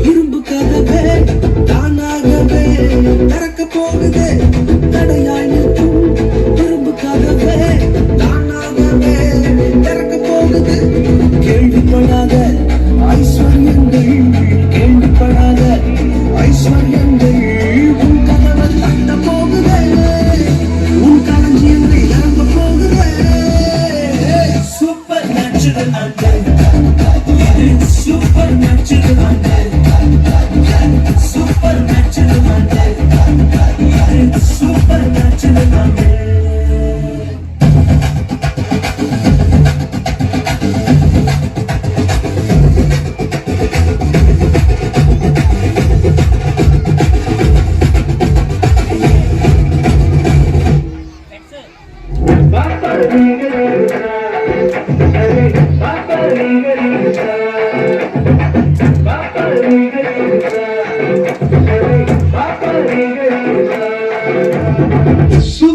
இரும்பு கதவே தானாகவே திறக்க போகுது. தடையாய் நிற்கும் இரும்பு கதவே தானாகவே திறக்க போகுது. கேள்விப்படாத ஐஸ்வர்யங்கள் கேள்விப்படாத ஐஸ்வர்யங்கள் உன் கதவை தட்ட போகுதே. உன் களஞ்சியங்கள் நிரம்ப போகுதே. சூப்பர் நேச்சுரல் ஆண்டு இது. சூப்பர் நேச்சுரல் ஆண்டு. சூப்பர் நேச்சுரல் ஆண்டு இது. சூப்பர் நேச்சுரல் ஆண்டு.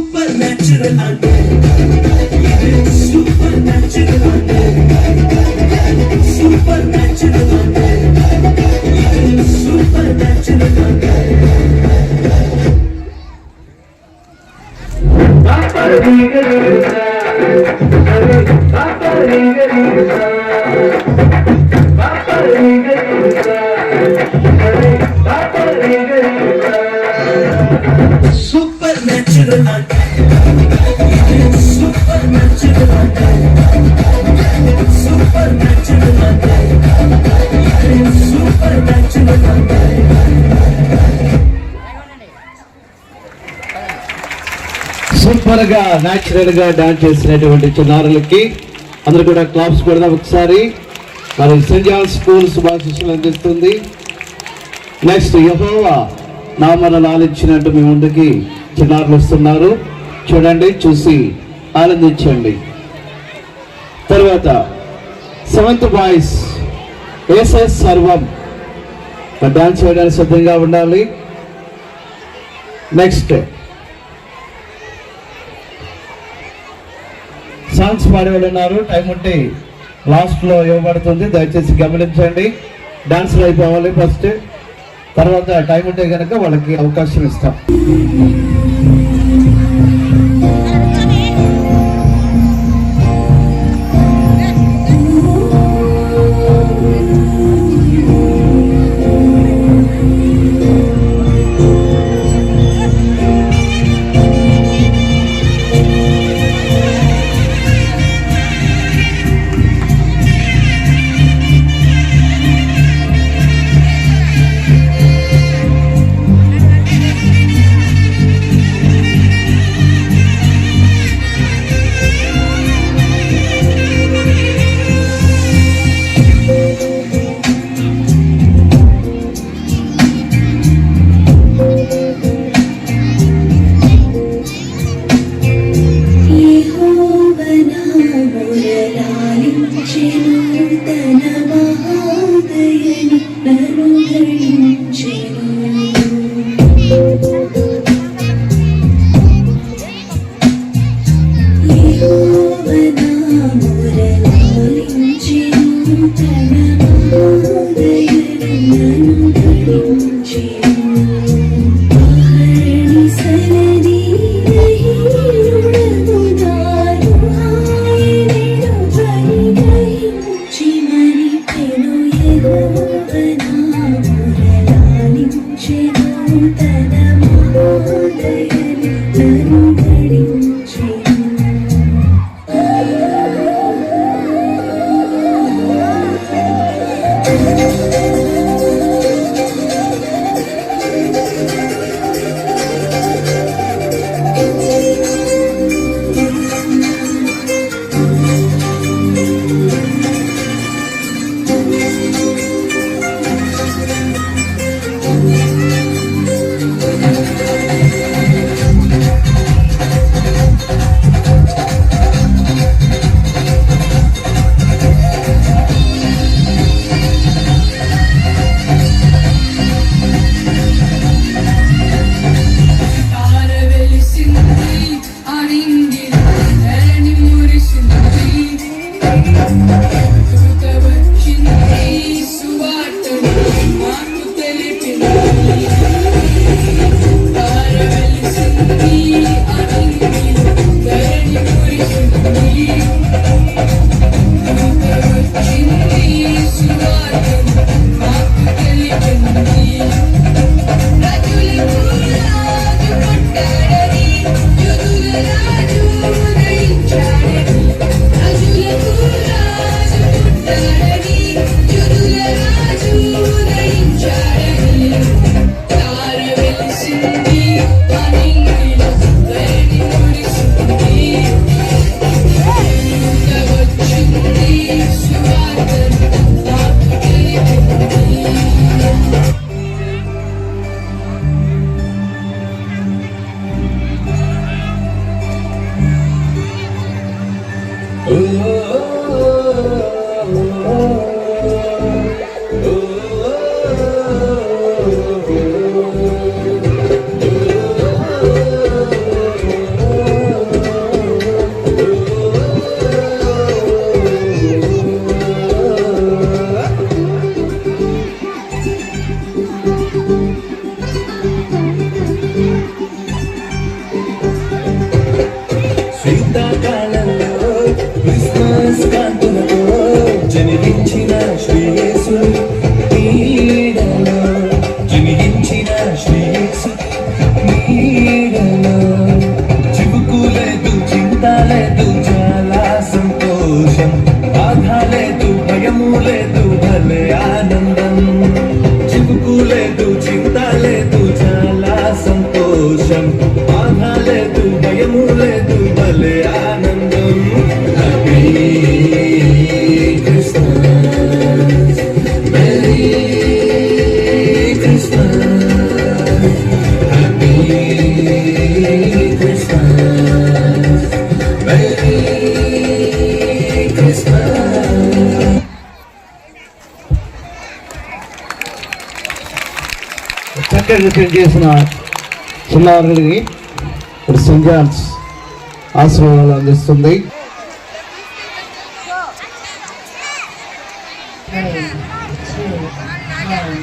சூப்பர் நேச்சுரல் ஆண்டு இது. சூப்பர் நேச்சுரல் ஆண்டு. சூப்பர் நேச்சுரல் ஆண்டு இது. சூப்பர் நேச்சுரல் ஆண்டு. சூப்பர் நேச்சுரல் ஆண்டு இது. சூப்பர் நேச்சுரல் ஆண்டு. சூப்பர் நேச்சுரல் ஆண்டு இது. சூப்பர் நேச்சுரல் ஆண்டு. సూపర్ గా న్యాచురల్ గా డాన్స్ చేసినటువంటి చిన్నారులకి అందరూ కూడా క్లాప్స్ కొడదాం ఒకసారి. మరి సెయింట్ జాన్ స్కూల్ శుభాశీస్సులు అందిస్తుంది. నెక్స్ట్ యెహోవా నామమును ఆలించినట్టు మీ ముందుకి చిన్నారులు వస్తున్నారు. చూడండి, చూసి ఆనందించండి. తర్వాత 7th బాయ్స్ ఏసే సర్వం. డాన్స్ చేయడానికి సిద్ధంగా ఉండాలి. నెక్స్ట్ సాంగ్స్ పాడేవాళ్ళు ఉన్నారు. టైం ఉంటే లాస్ట్లో ఇవ్వబడుతుంది, దయచేసి గమనించండి. డాన్స్లో అయిపోవాలి ఫస్ట్, తర్వాత టైం ఉంటే కనుక వాళ్ళకి అవకాశం ఇస్తాం. బాధ లేదు భయము లేదు భలే ఆనందం. అటెండ్ చేసిన చిన్నారుడికి సెయింట్ జాన్స్ ఆశీర్వాదాలు అందిస్తుంది. 3, 2, 1.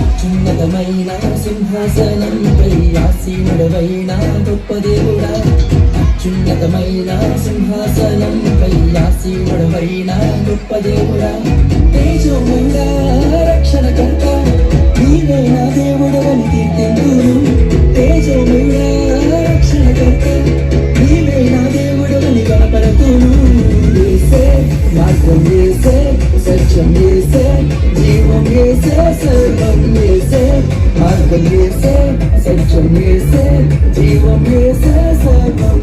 అత్యున్నతమైన సింహాసనంపై ఆసీనుడవైన గొప్ప దేవుడా, అత్యున్నతమైన సింహాసనంపై ఆసీనుడవైన గొప్ప దేవుడా, తేజోమయుడా రక్షణకర్త నీవే నా దేవుడవని కీర్తింతును. తేజోమయుడా రక్షణకర్త నీవే నా దేవుడవని కనపరతును. యేసే మార్గం యేసే, సత్యం యేసే, జీవం యేసే, సర్వం యేసే. మార్గం యేసే, సత్యం యేసే, జీవం యేసే, సర్వం.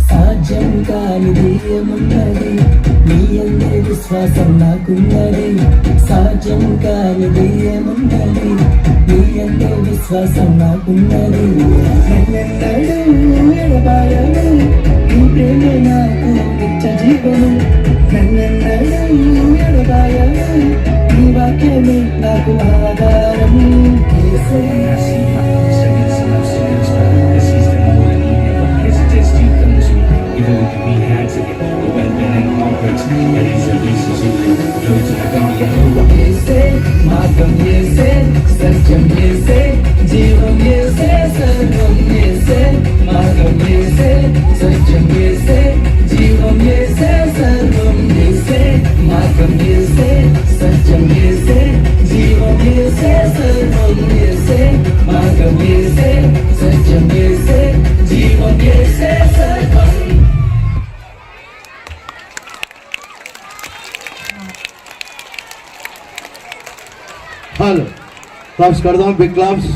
సాధ్యం కానిది ఏమున్నది, నీ అందే విశ్వాసం నాకున్నది. సాధ్యం కానిది ఏమున్నది, నీ అందే విశ్వాసం నాకున్నది. నన్నెన్నడూ ఎడబాయను, నీ ప్రేమే నాకు నిత్య జీవము. నన్నెన్నడూ ఎడబాయను, నీ వాక్యమే నాకు ఆధారము. యేసే యేసే, మార్గం యేసే, సత్యం యేసే, జీవం యేసే, సర్వం యేసే. మార్గం యేసే, సత్యం యేసే, జీవం యేసే, సర్వం యేసే. మార్గం యేసే, సత్యం యేసే, జీవం యేసే, సర్వం యేసే. మార్గం యేసే, సత్యం యేసే, జీవం యేసే, సర్వం. హలో క్లాప్స్ కడదాం, బిగ్ క్లాప్స్.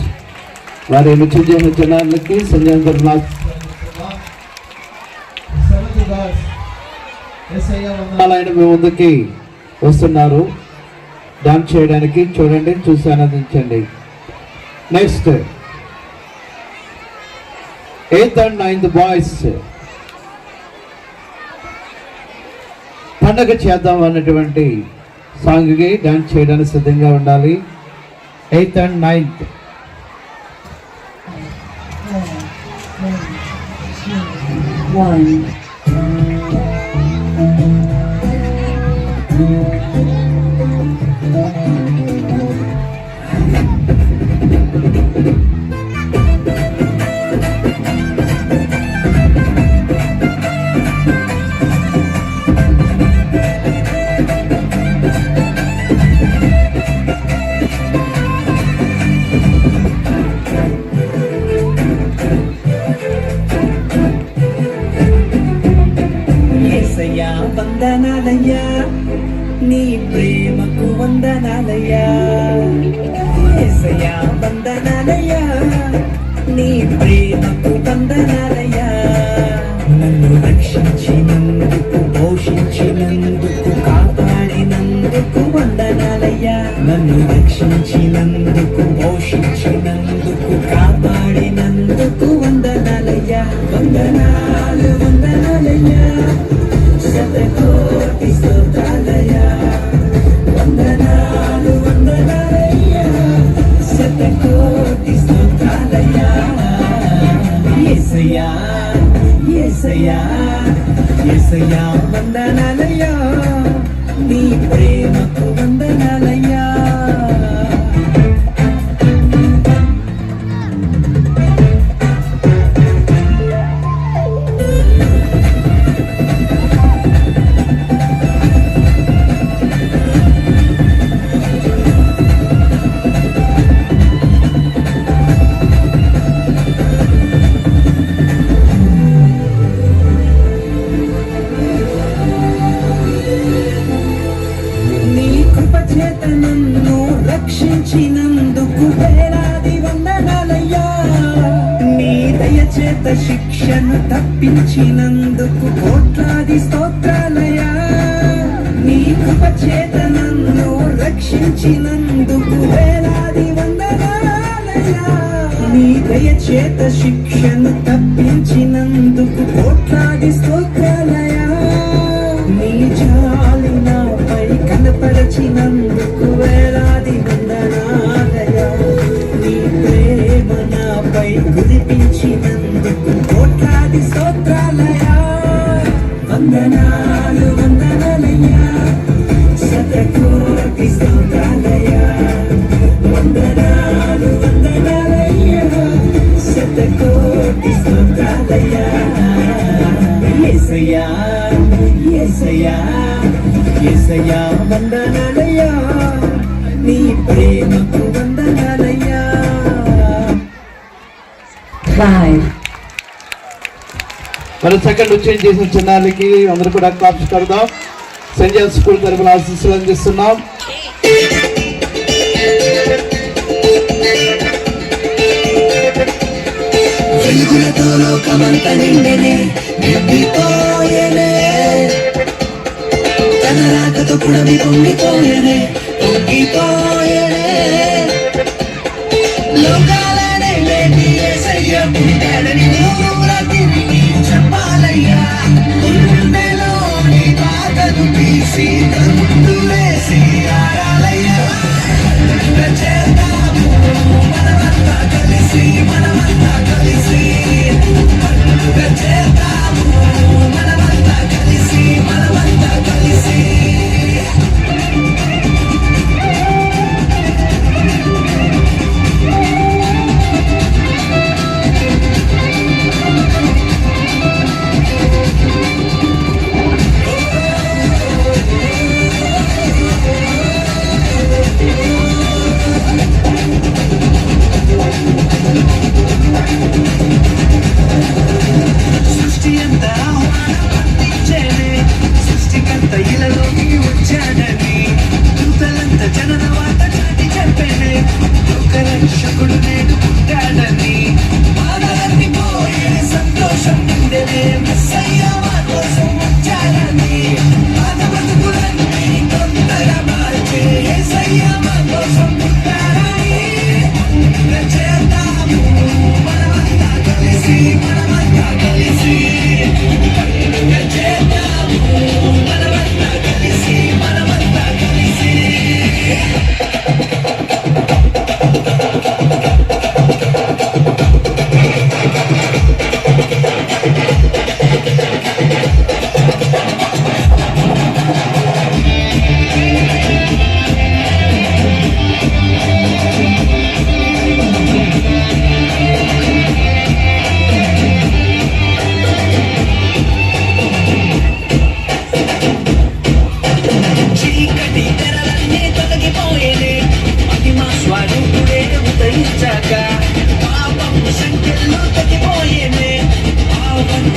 వారి నృత్యం చేసిన చిన్నారులకి సంజయ్ తరఫున ఆయన మీ ముందుకి వస్తున్నారు డాన్స్ చేయడానికి. చూడండి, చూసి ఆనందించండి. Next 8th and 9th boys పండగ చేద్దాం అన్నటువంటి సాంగ్కి డాన్స్ చేయడానికి సిద్ధంగా ఉండాలి. 8th and 9th. 1. యేసయ్యా వందనాలయ్యా, నీ ప్రేమకు వందనాలయ్యా. యేసయ్యా వందనాలయ్యా, నీ ప్రేమకు వందనాలయ్యా. నన్ను రక్షించినందుకు, పోషించినందుకు, కాపాడినందుకు వందనాలయ్యా. నన్ను రక్షించినందుకు, పోషించినందుకు, కాపాడినందుకు వందనాలయ్యా. వందనాలు వందనాలయ్యా, శతకోటి స్తోత్రాలయ్యా. వందనాలు వందనాలయ్యా, శతకోటి స్తోత్రాలయ్యా. యేసయ్యా యేసయ్యా యేసయ్యా వందనాలయ్యా, నీ ప్రేమకు వందనాలయ్యా. శిక్షను తప్పించినందుకు కోట్లాది స్తోత్రాలయా నీ కృప చేత నన్ను రక్షించినందుకు వేలాది వందనాలయా నీ దయ చేత శిక్షను తప్పించినందుకు కోట్లాది స్తోత్రాలయా నీ జాలి నాపై కనపరచినందుకు వేలాది వందనాలయా నీ ప్రేమ నాపై కురిపించినందుకు కోట్లాది స్తోత్రాలయా వందనాలు వందనాలయ్యా శతకోటి స్తోత్రాలయ్యా వందనాలు వందనాలయ్యా శతకోటి స్తోత్రాలయ్యా యేసయ్యా యేసయ్యా యేసయ్యా వందనాలయ్యా నీ ప్రేమకు వందనాలయ్యా 5, మరి సెకండ్ చేంజ్ చేసిన చిన్నారికి అందరూ కూడా క్లాప్స్ కడదాం. సెంట్ జాన్ స్కూల్ తరఫున ఆశీస్సులు అందిస్తున్నాం. వెలుగులతో లోకమంత నిండెనే నిండిపోయేనే తన రాకతో పుడమి పొంగిపోయేనే పొంగిపోయేనే లోకాలనే లేని యేసయ్య పుట్టాడని ఊరూరా తిరిగి చెప్పాలయ్యా గుండెలోని బాధను తీసి గంతులేసి ఆడాలయ్యా చేద్దాము మనమంతా కలిసి మనమంతా కలిసి చేద్దాము మనమంతా కలిసి మనమంతా కలిసి సృష్టి అంతా ఆహ్వానం అందించేనే సృష్టికర్త ఇలలోకి వచ్చాడని దూతలంతా జనన వార్త చాటి చెప్పేనే లోక రక్షకుడు నేడు పుట్టాడని బాధలన్నీ పోయే సంతోషం నిండెనే మెస్సయ్య మా కోసం వచ్చాడని పాత బతుకులన్నీ తొందరగా మార్చే యేసయ్య మా కోసం పుట్టాడని చేద్దాము మనమంతా కలిసి మనమంతా కలిసి చేద్దాము మనమంతా కలిసి మనమంతా కలిసి చీకటి తెరలన్నీ తొలగిపోయేనే మహిమ స్వరూపుడే ఉదయించాక పాపం సంఖ్యల్లో తగ్గిపోయేనే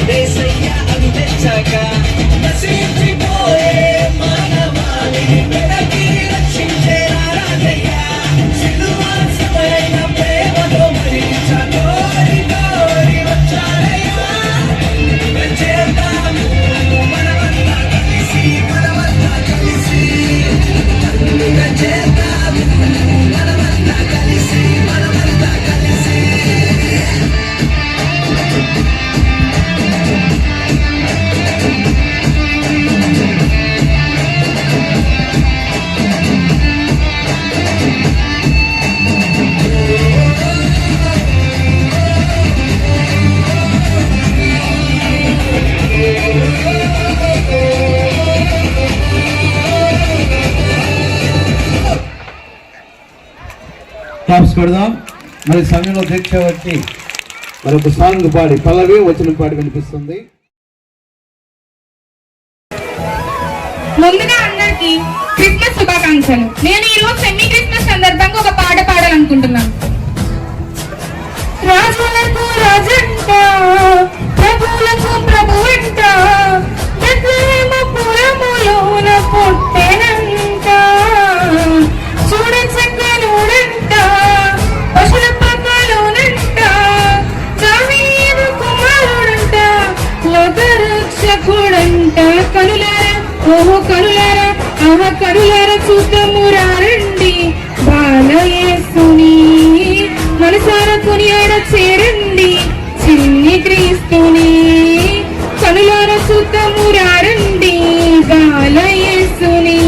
యేసయ్య అవి తెచ్చాక నశించిపోయే మానవాళి వెనక్కి రక్షించే రాజయ్య సిలువాసమైన ప్రేమతో మరించగోరి గోరి వచ్చారయ్యా చేద్దాము మనమంతా కలిసి మనమంతా కలిసి చేద్దాము మనమంతా కలిసి మనమంతా కలిసి క్లాప్స్ కొడదాం. మరి సమయంలో దీక్ష బట్టి మరొక సాంగ్ పాడి పల్లవి వచనం పాడి వినిపిస్తుంది. ముందుగా అందరికి క్రిస్మస్ శుభాకాంక్షలు. నేను ఈ రోజు సెమీ క్రిస్మస్ సందర్భంగా ఒక పాట పాడాలనుకుంటున్నాను. రాజులకు రాజంట ప్రభువులకు ప్రభువంట బెత్లెహేము పురములోన పుట్టెనంట చూడ చక్కనుడంట పశుల పక్కలోనంట దావీదు కుమారుడంట చూద్దామురంట కనులారా ఓహో కనులారా ఆహా కనులారా చూద్దాము రండి బాలయేసుని మనసారా కొనియాడ చేరండి చిన్ని క్రీస్తుని కనులారా చూద్దాము రండి బాలయేసుని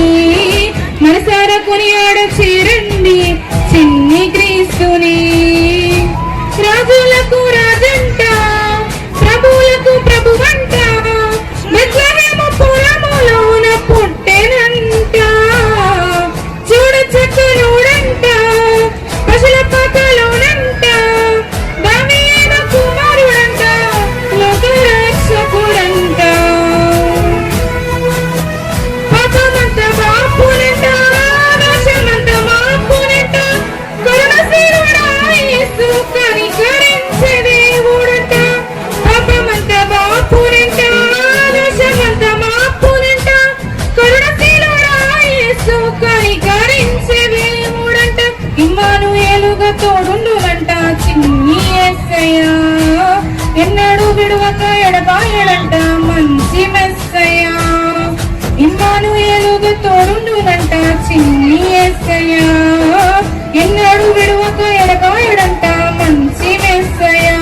మనసారా కొనియాడ చేరండి చిన్ని క్రీస్తుని రాజులకు రాజంట ప్రభువులకు ప్రభువంట బెత్లెహేము పురములోన పుట్టెనంట చూడ చక్కనోడంట పశుల పాకలోనంట దావీదు కుమారుడంట లోక రక్షకుడంట పాపమంత బాపునంట నాశమంత మాపునంట కరుణశీలుడా యేసు కనికరించే దేవుడంట పాపమంత బాపునంట నాశమంత మాపునంట కరుణశీలుడా యేసు కనికరించే దేవుడంట ఇమ్మానుయేలుగా తోడుండునంట చిన్ని యేసయ్యా ఎన్నడూ విడువక ఎడబాయడంట మంచి మెస్సయ్యా ఇమ్మానుయేలుగా తోడుండునంట చిన్ని యేసయ్యా ఎన్నడూ విడువక ఎడబాయడంట మంచి మెస్సయ్యా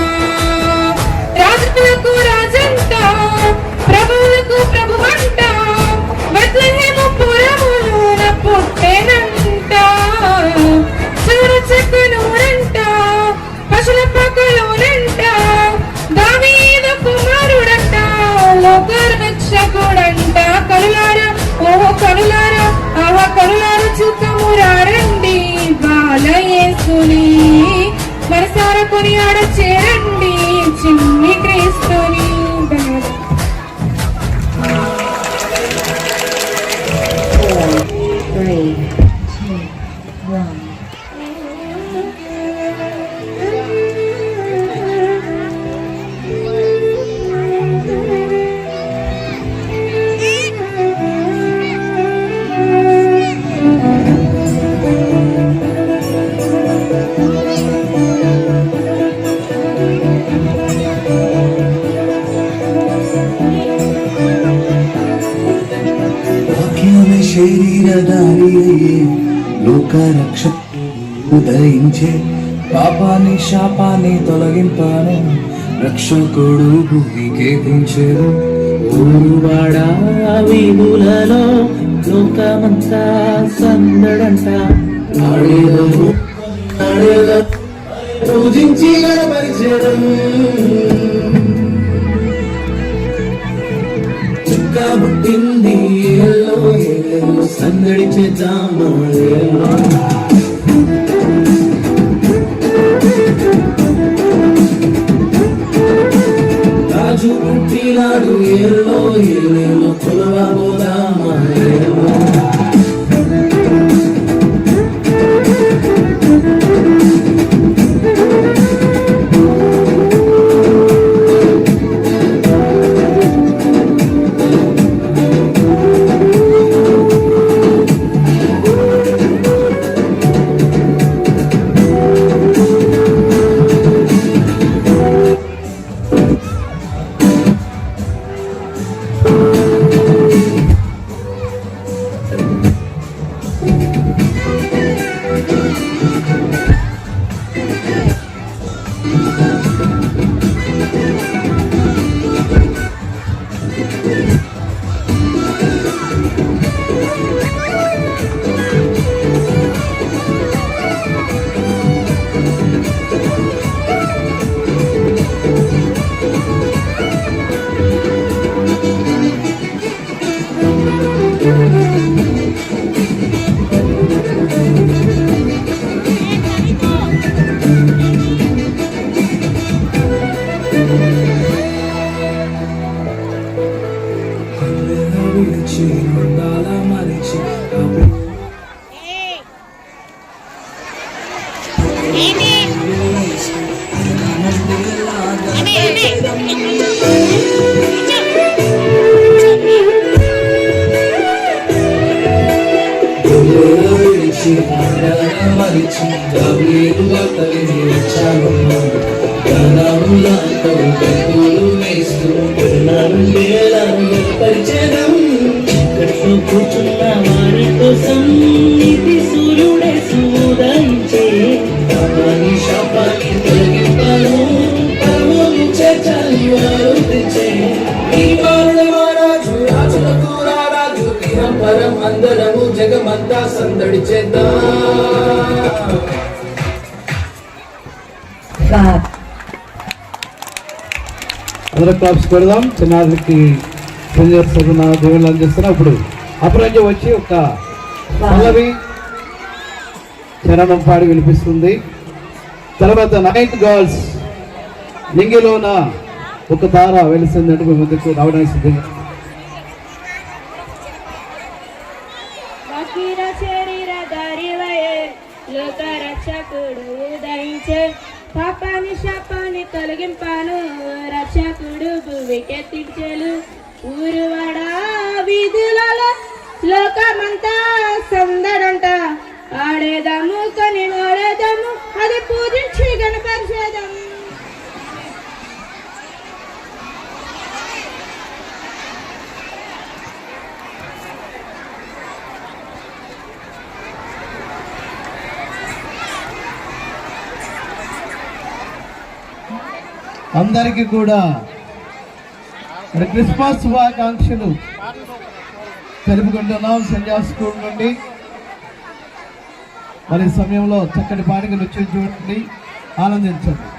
రాజులకు రాజంట ప్రభువులకు ప్రభువంట బెత్లెహేము పురములోన పుట్టెనంట చూడ చక్కనోడంట పశుల పాకలోనంట దావీదు కుమారుడంట లోక రక్షకుడంట కనులారా ఓహో కనులారా ఆహా కనులారా చూద్దాము రండి బాలయేసుని మనసారా కొనియాడ చేరండి చిన్ని క్రీస్తుని. Four, 3, 2, 1. వాక్యమే శరీరధారి అయ్యే లోక రక్ష ఉదయించే పాపాన్ని శాపాన్ని తొలగింపాను రక్షకుడు భూమికే దించెను ఊరువాడ వీధులలో లోకమంతా సందడంట ఆడేదము పూజించి గణపరిచెను పుట్టింది ఎల్లో ఎల్లో సందడి చేద్దామా రాజు పుట్టినాడు ఎల్లో ఎల్లో కొలవబోదామా విడిచి మందాల మరిచి విడిచి మందాల మరిచి కవిలుగా కలిగి వచ్చాను గణములతో వేస్తూ నన్ను పరిచయం కట్లో కూర్చున్న వారి కోసం ఇది సూర్యుడే సూదయించే పాపాని శాపాన్ని తొలగింపను పరమోని చేర్చాలి వారు తెచ్చే ఈ మానవరాజు రాజులకు రారాజు ఇహం పరం అందరము జగమంతా సందడి చేద్దాం. అందరూ క్లాప్స్ పెడదాం. చిన్నారులకి సీనియర్స్ దేవుళ్ళు అందిస్తున్నా. ఇప్పుడు అపరంజ వచ్చి ఒక పల్లవి చరణం పాడి వినిపిస్తుంది. తర్వాత 9th గర్ల్స్ నింగిలోన ఒక తార వెలిసిందంటే మీ ముందుకు రావడానికి సిద్ధంగా. రక్షకుడు ఉదయించే పాపాని శాపాన్ని తొలగింపాను రక్షకుడు భూమికెత్తించెలు ఊరువాడ వీధులలో లోకమంతా సందడంట ఆడేదాము కొని ఆడేదాము అది పూజించి గణపరిచేదాము. అందరికీ కూడా క్రిస్మస్ శుభాకాంక్షలు తెలుపుకుంటున్నాం. సెంట్ స్కూల్ నుండి మరి సమయంలో చక్కటి పాటలు వచ్చి చూడండి, ఆనందించండి.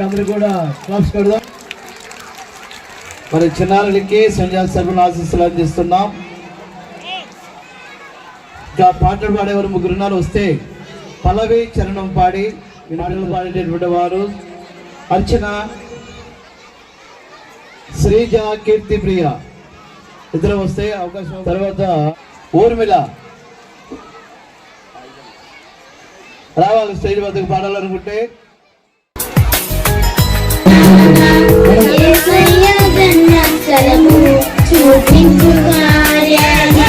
అందరూ కూడా క్లాప్స్ కొడదాం. మరి చిన్నారులకి సెంట్ జాన్స్ తరపున ఆశీస్సులు అందిస్తున్నాం. ఇంకా పాటలు పాడేవారు ముగ్గురున్నారు, వస్తే పల్లవి చరణం పాడి ఈ పాటలు పాడేటటువంటి వారు అర్చన, శ్రీజ, కీర్తి ప్రియ ఇద్దరు వస్తే అవకాశం. తర్వాత ఊర్మిళ రావాలి స్టేజ్ వద్దకు పాడాలనుకుంటే. చూపించు కార్యాన్ని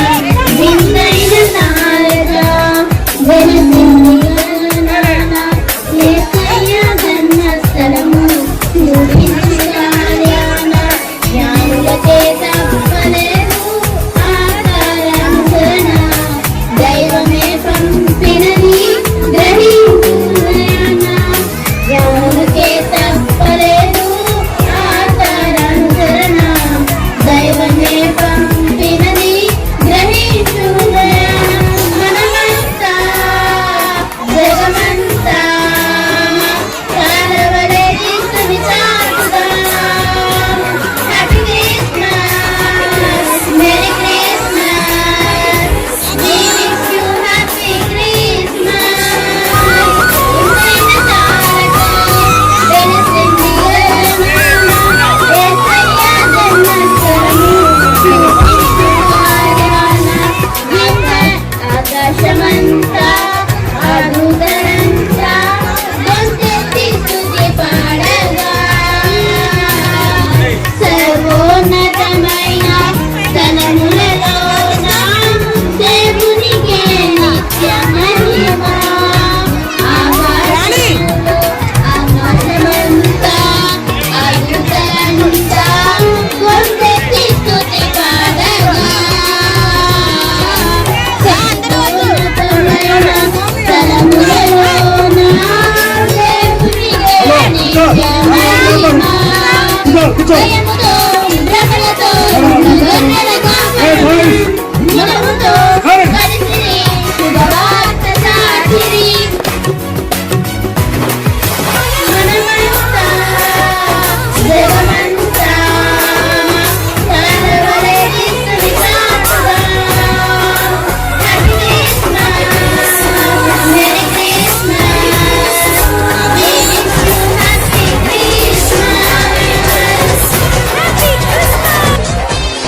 విన్నైన తారగా స్థలము చూపించు కార్యాన జ్ఞానులకే తప్పలేదు ఆకారానుసరణ దైవమే పంపినది గ్రహించున జ్ఞానులకే తప్పలేదు ఆకారానుసరణ దైవమే పంపినది గ్రహించున మనమంతా జగమంతా కాలవలే యేసుని చాటుదాం. Happy Christmas, merry Christmas, we wish you happy Christmas. ఇంతైన తారక వెలిసింది యేసయ్య జన్మస్థలము వినిపించు కార్యాన విన్న ఆకాశమంతా అద్భుతమంతా గొంతెత్తి స్తుతి పాడగా సర్వోన్నతమైన స్థలములలోన దేవునికే నిత్య మహిమ. ఆకాశమంతా అద్భుతమంతా గొంతెత్తి స్తుతి పాడగా సర్వోన్నతమైన స్థలములలోన దేవునికే నిత్య మహిమ. జయముతో రకలతో గొర్రెల కాపరి మనముతో కలిసి శుభవార్త చాటిరి. మనమంతా జగమంతా కాలవలే యేసుని చాటుదాం. Happy Christmas, merry Christmas, we wish you happy Christmas.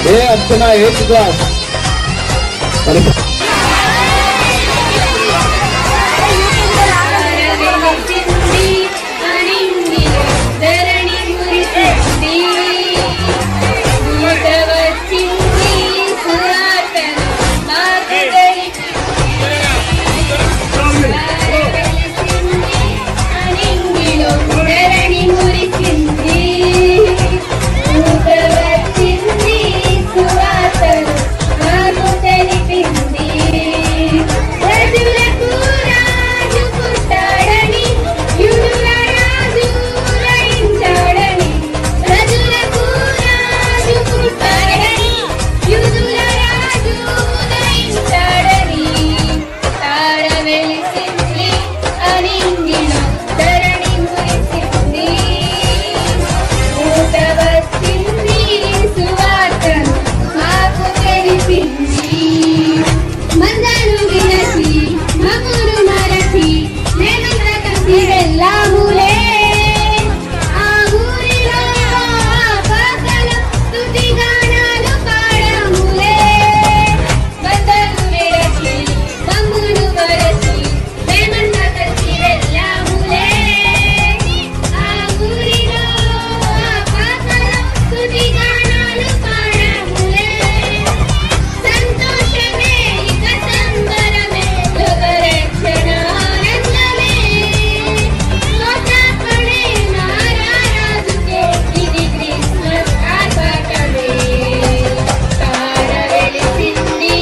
ఏ అర్చన 8th క్లాస్ మరి వెలిసింది అనింగిలో ధరణి మురిసింది దూత వచ్చింది సువార్తను మాకు తెలిపింది. వెలిసింది అనింగిలో ధరణి మురిసింది దూత వచ్చింది సువార్తను మాకు తెలిపింది. ప్రజలకు రాజు పుట్టాడని యూదుల రాజు ఉదయించాడని ప్రజలకు రాజు పుట్టాడని యూదుల రాజు ఉదయించాడని తార వెలిసింది అనింగిలో ధరణి మురిసింది దూత వచ్చింది సువార్తను మాకు తెలిపింది. మందను వినసి మగురు మరచి మేమంతా కలిసి వెళ్ళాములే ఆ ఊరిలో ఆ పాకలో స్తుతి గానాలు పాడాములే. మందను విరచి మగురు మరచి మేమంతా కలిసి వెళ్ళాములే ఆ ఊరిలో ఆ పాకలో స్తుతి గానాలు పాడాములే. సంతోషమే ఇక సంబరమే లోకరక్షణ ఆనందమే స్తోత్రపడే నారాజుకే ఇది క్రిస్మస్ ఆర్భాటమే. తార వెలిసింది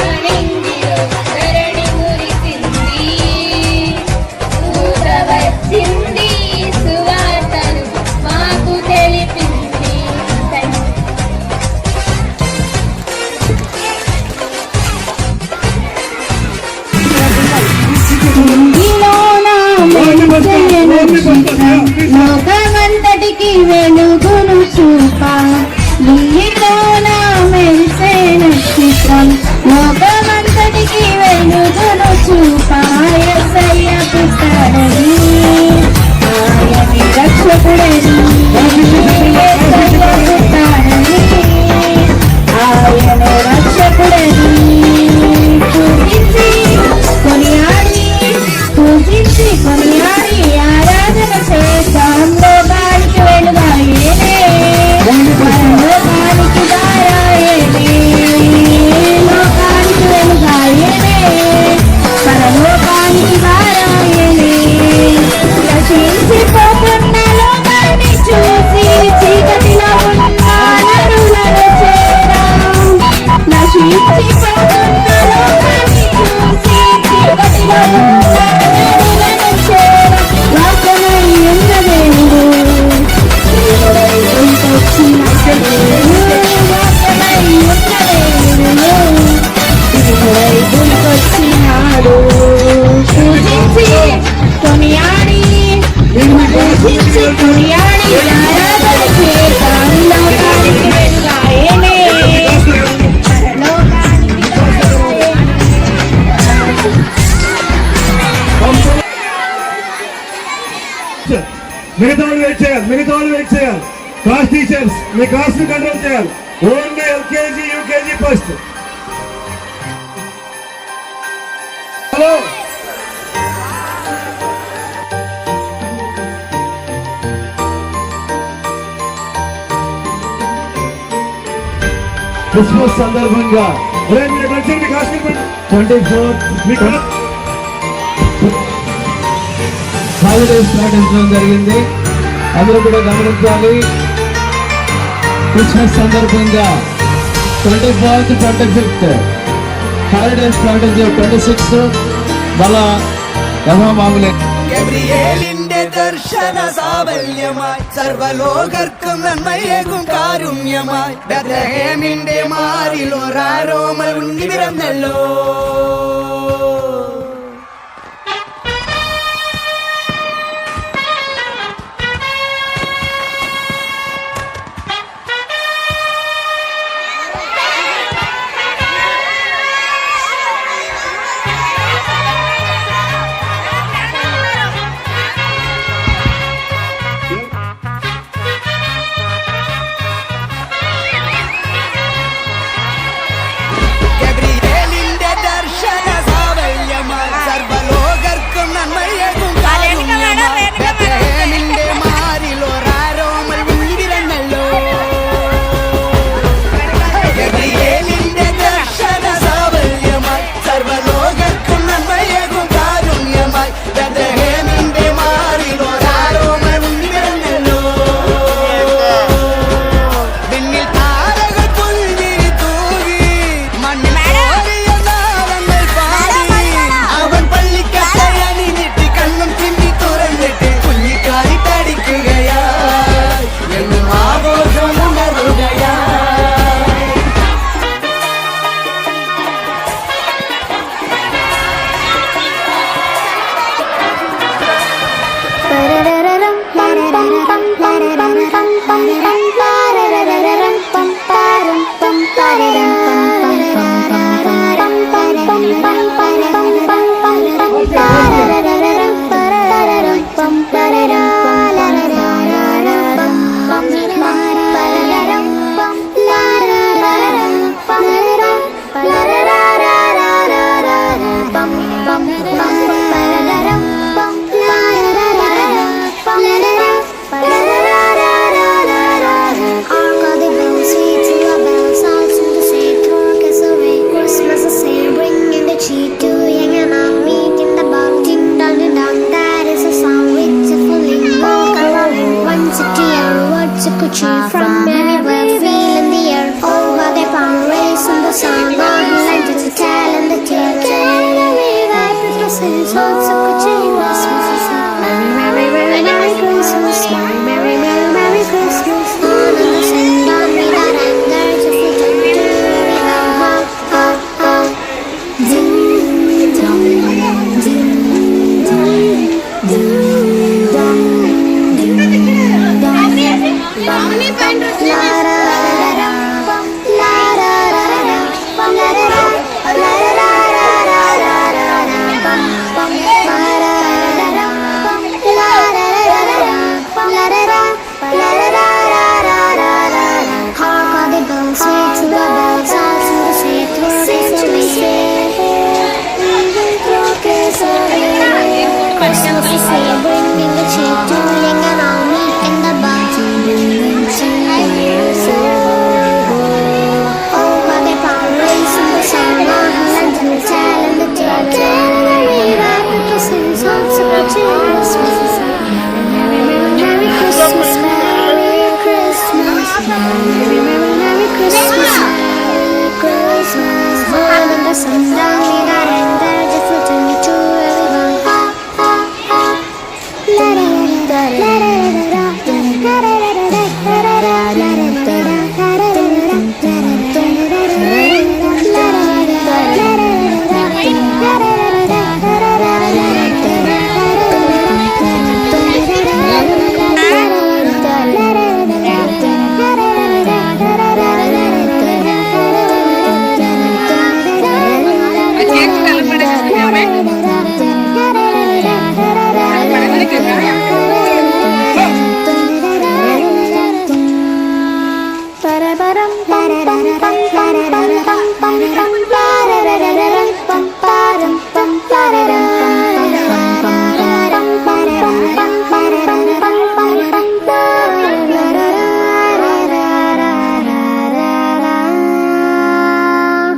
అనింగిలో ధరణి మురిసింది దూత వచ్చింది సువార్తను మాకు తెలిపింది. లోకమంతటికి వెలుగును చూప నీలోన మెరిసే నక్షత్రం లోకమంతటికి వెలుగును చూప యేసయ్య పుట్టాడని ఆయనే రక్షకుడని యేసయ్య పుట్టాడని ఆయనే రక్షకుడని మిగతా వాళ్ళు వెయిట్ చేయాలి క్లాస్ టీచర్స్ మీ క్లాస్ ని కంట్రోల్ చేయాలి. Only LKG UKG first. Hello Christmas సందర్భంగా 24 హాలిడేస్ ప్రకటించడం జరిగింది. అందరూ కూడా గమనించాలి. క్రిస్మస్ సందర్భంగా 24th 25th హాలిడేస్ ప్రకటించారు. 26th మళ్ళా యథామామూలే. ഗബ്രിയേലിന്റെ ദർശന സാവല്യമായി സർവലോകർക്കും നന്മയേകും കാരുണ്യമായി ബെത്ലഹേമിന്റെ മാറിൽ ഒരാരോമൽ ഉണ്ണി പിറന്നല്ലോ. Christmas is here.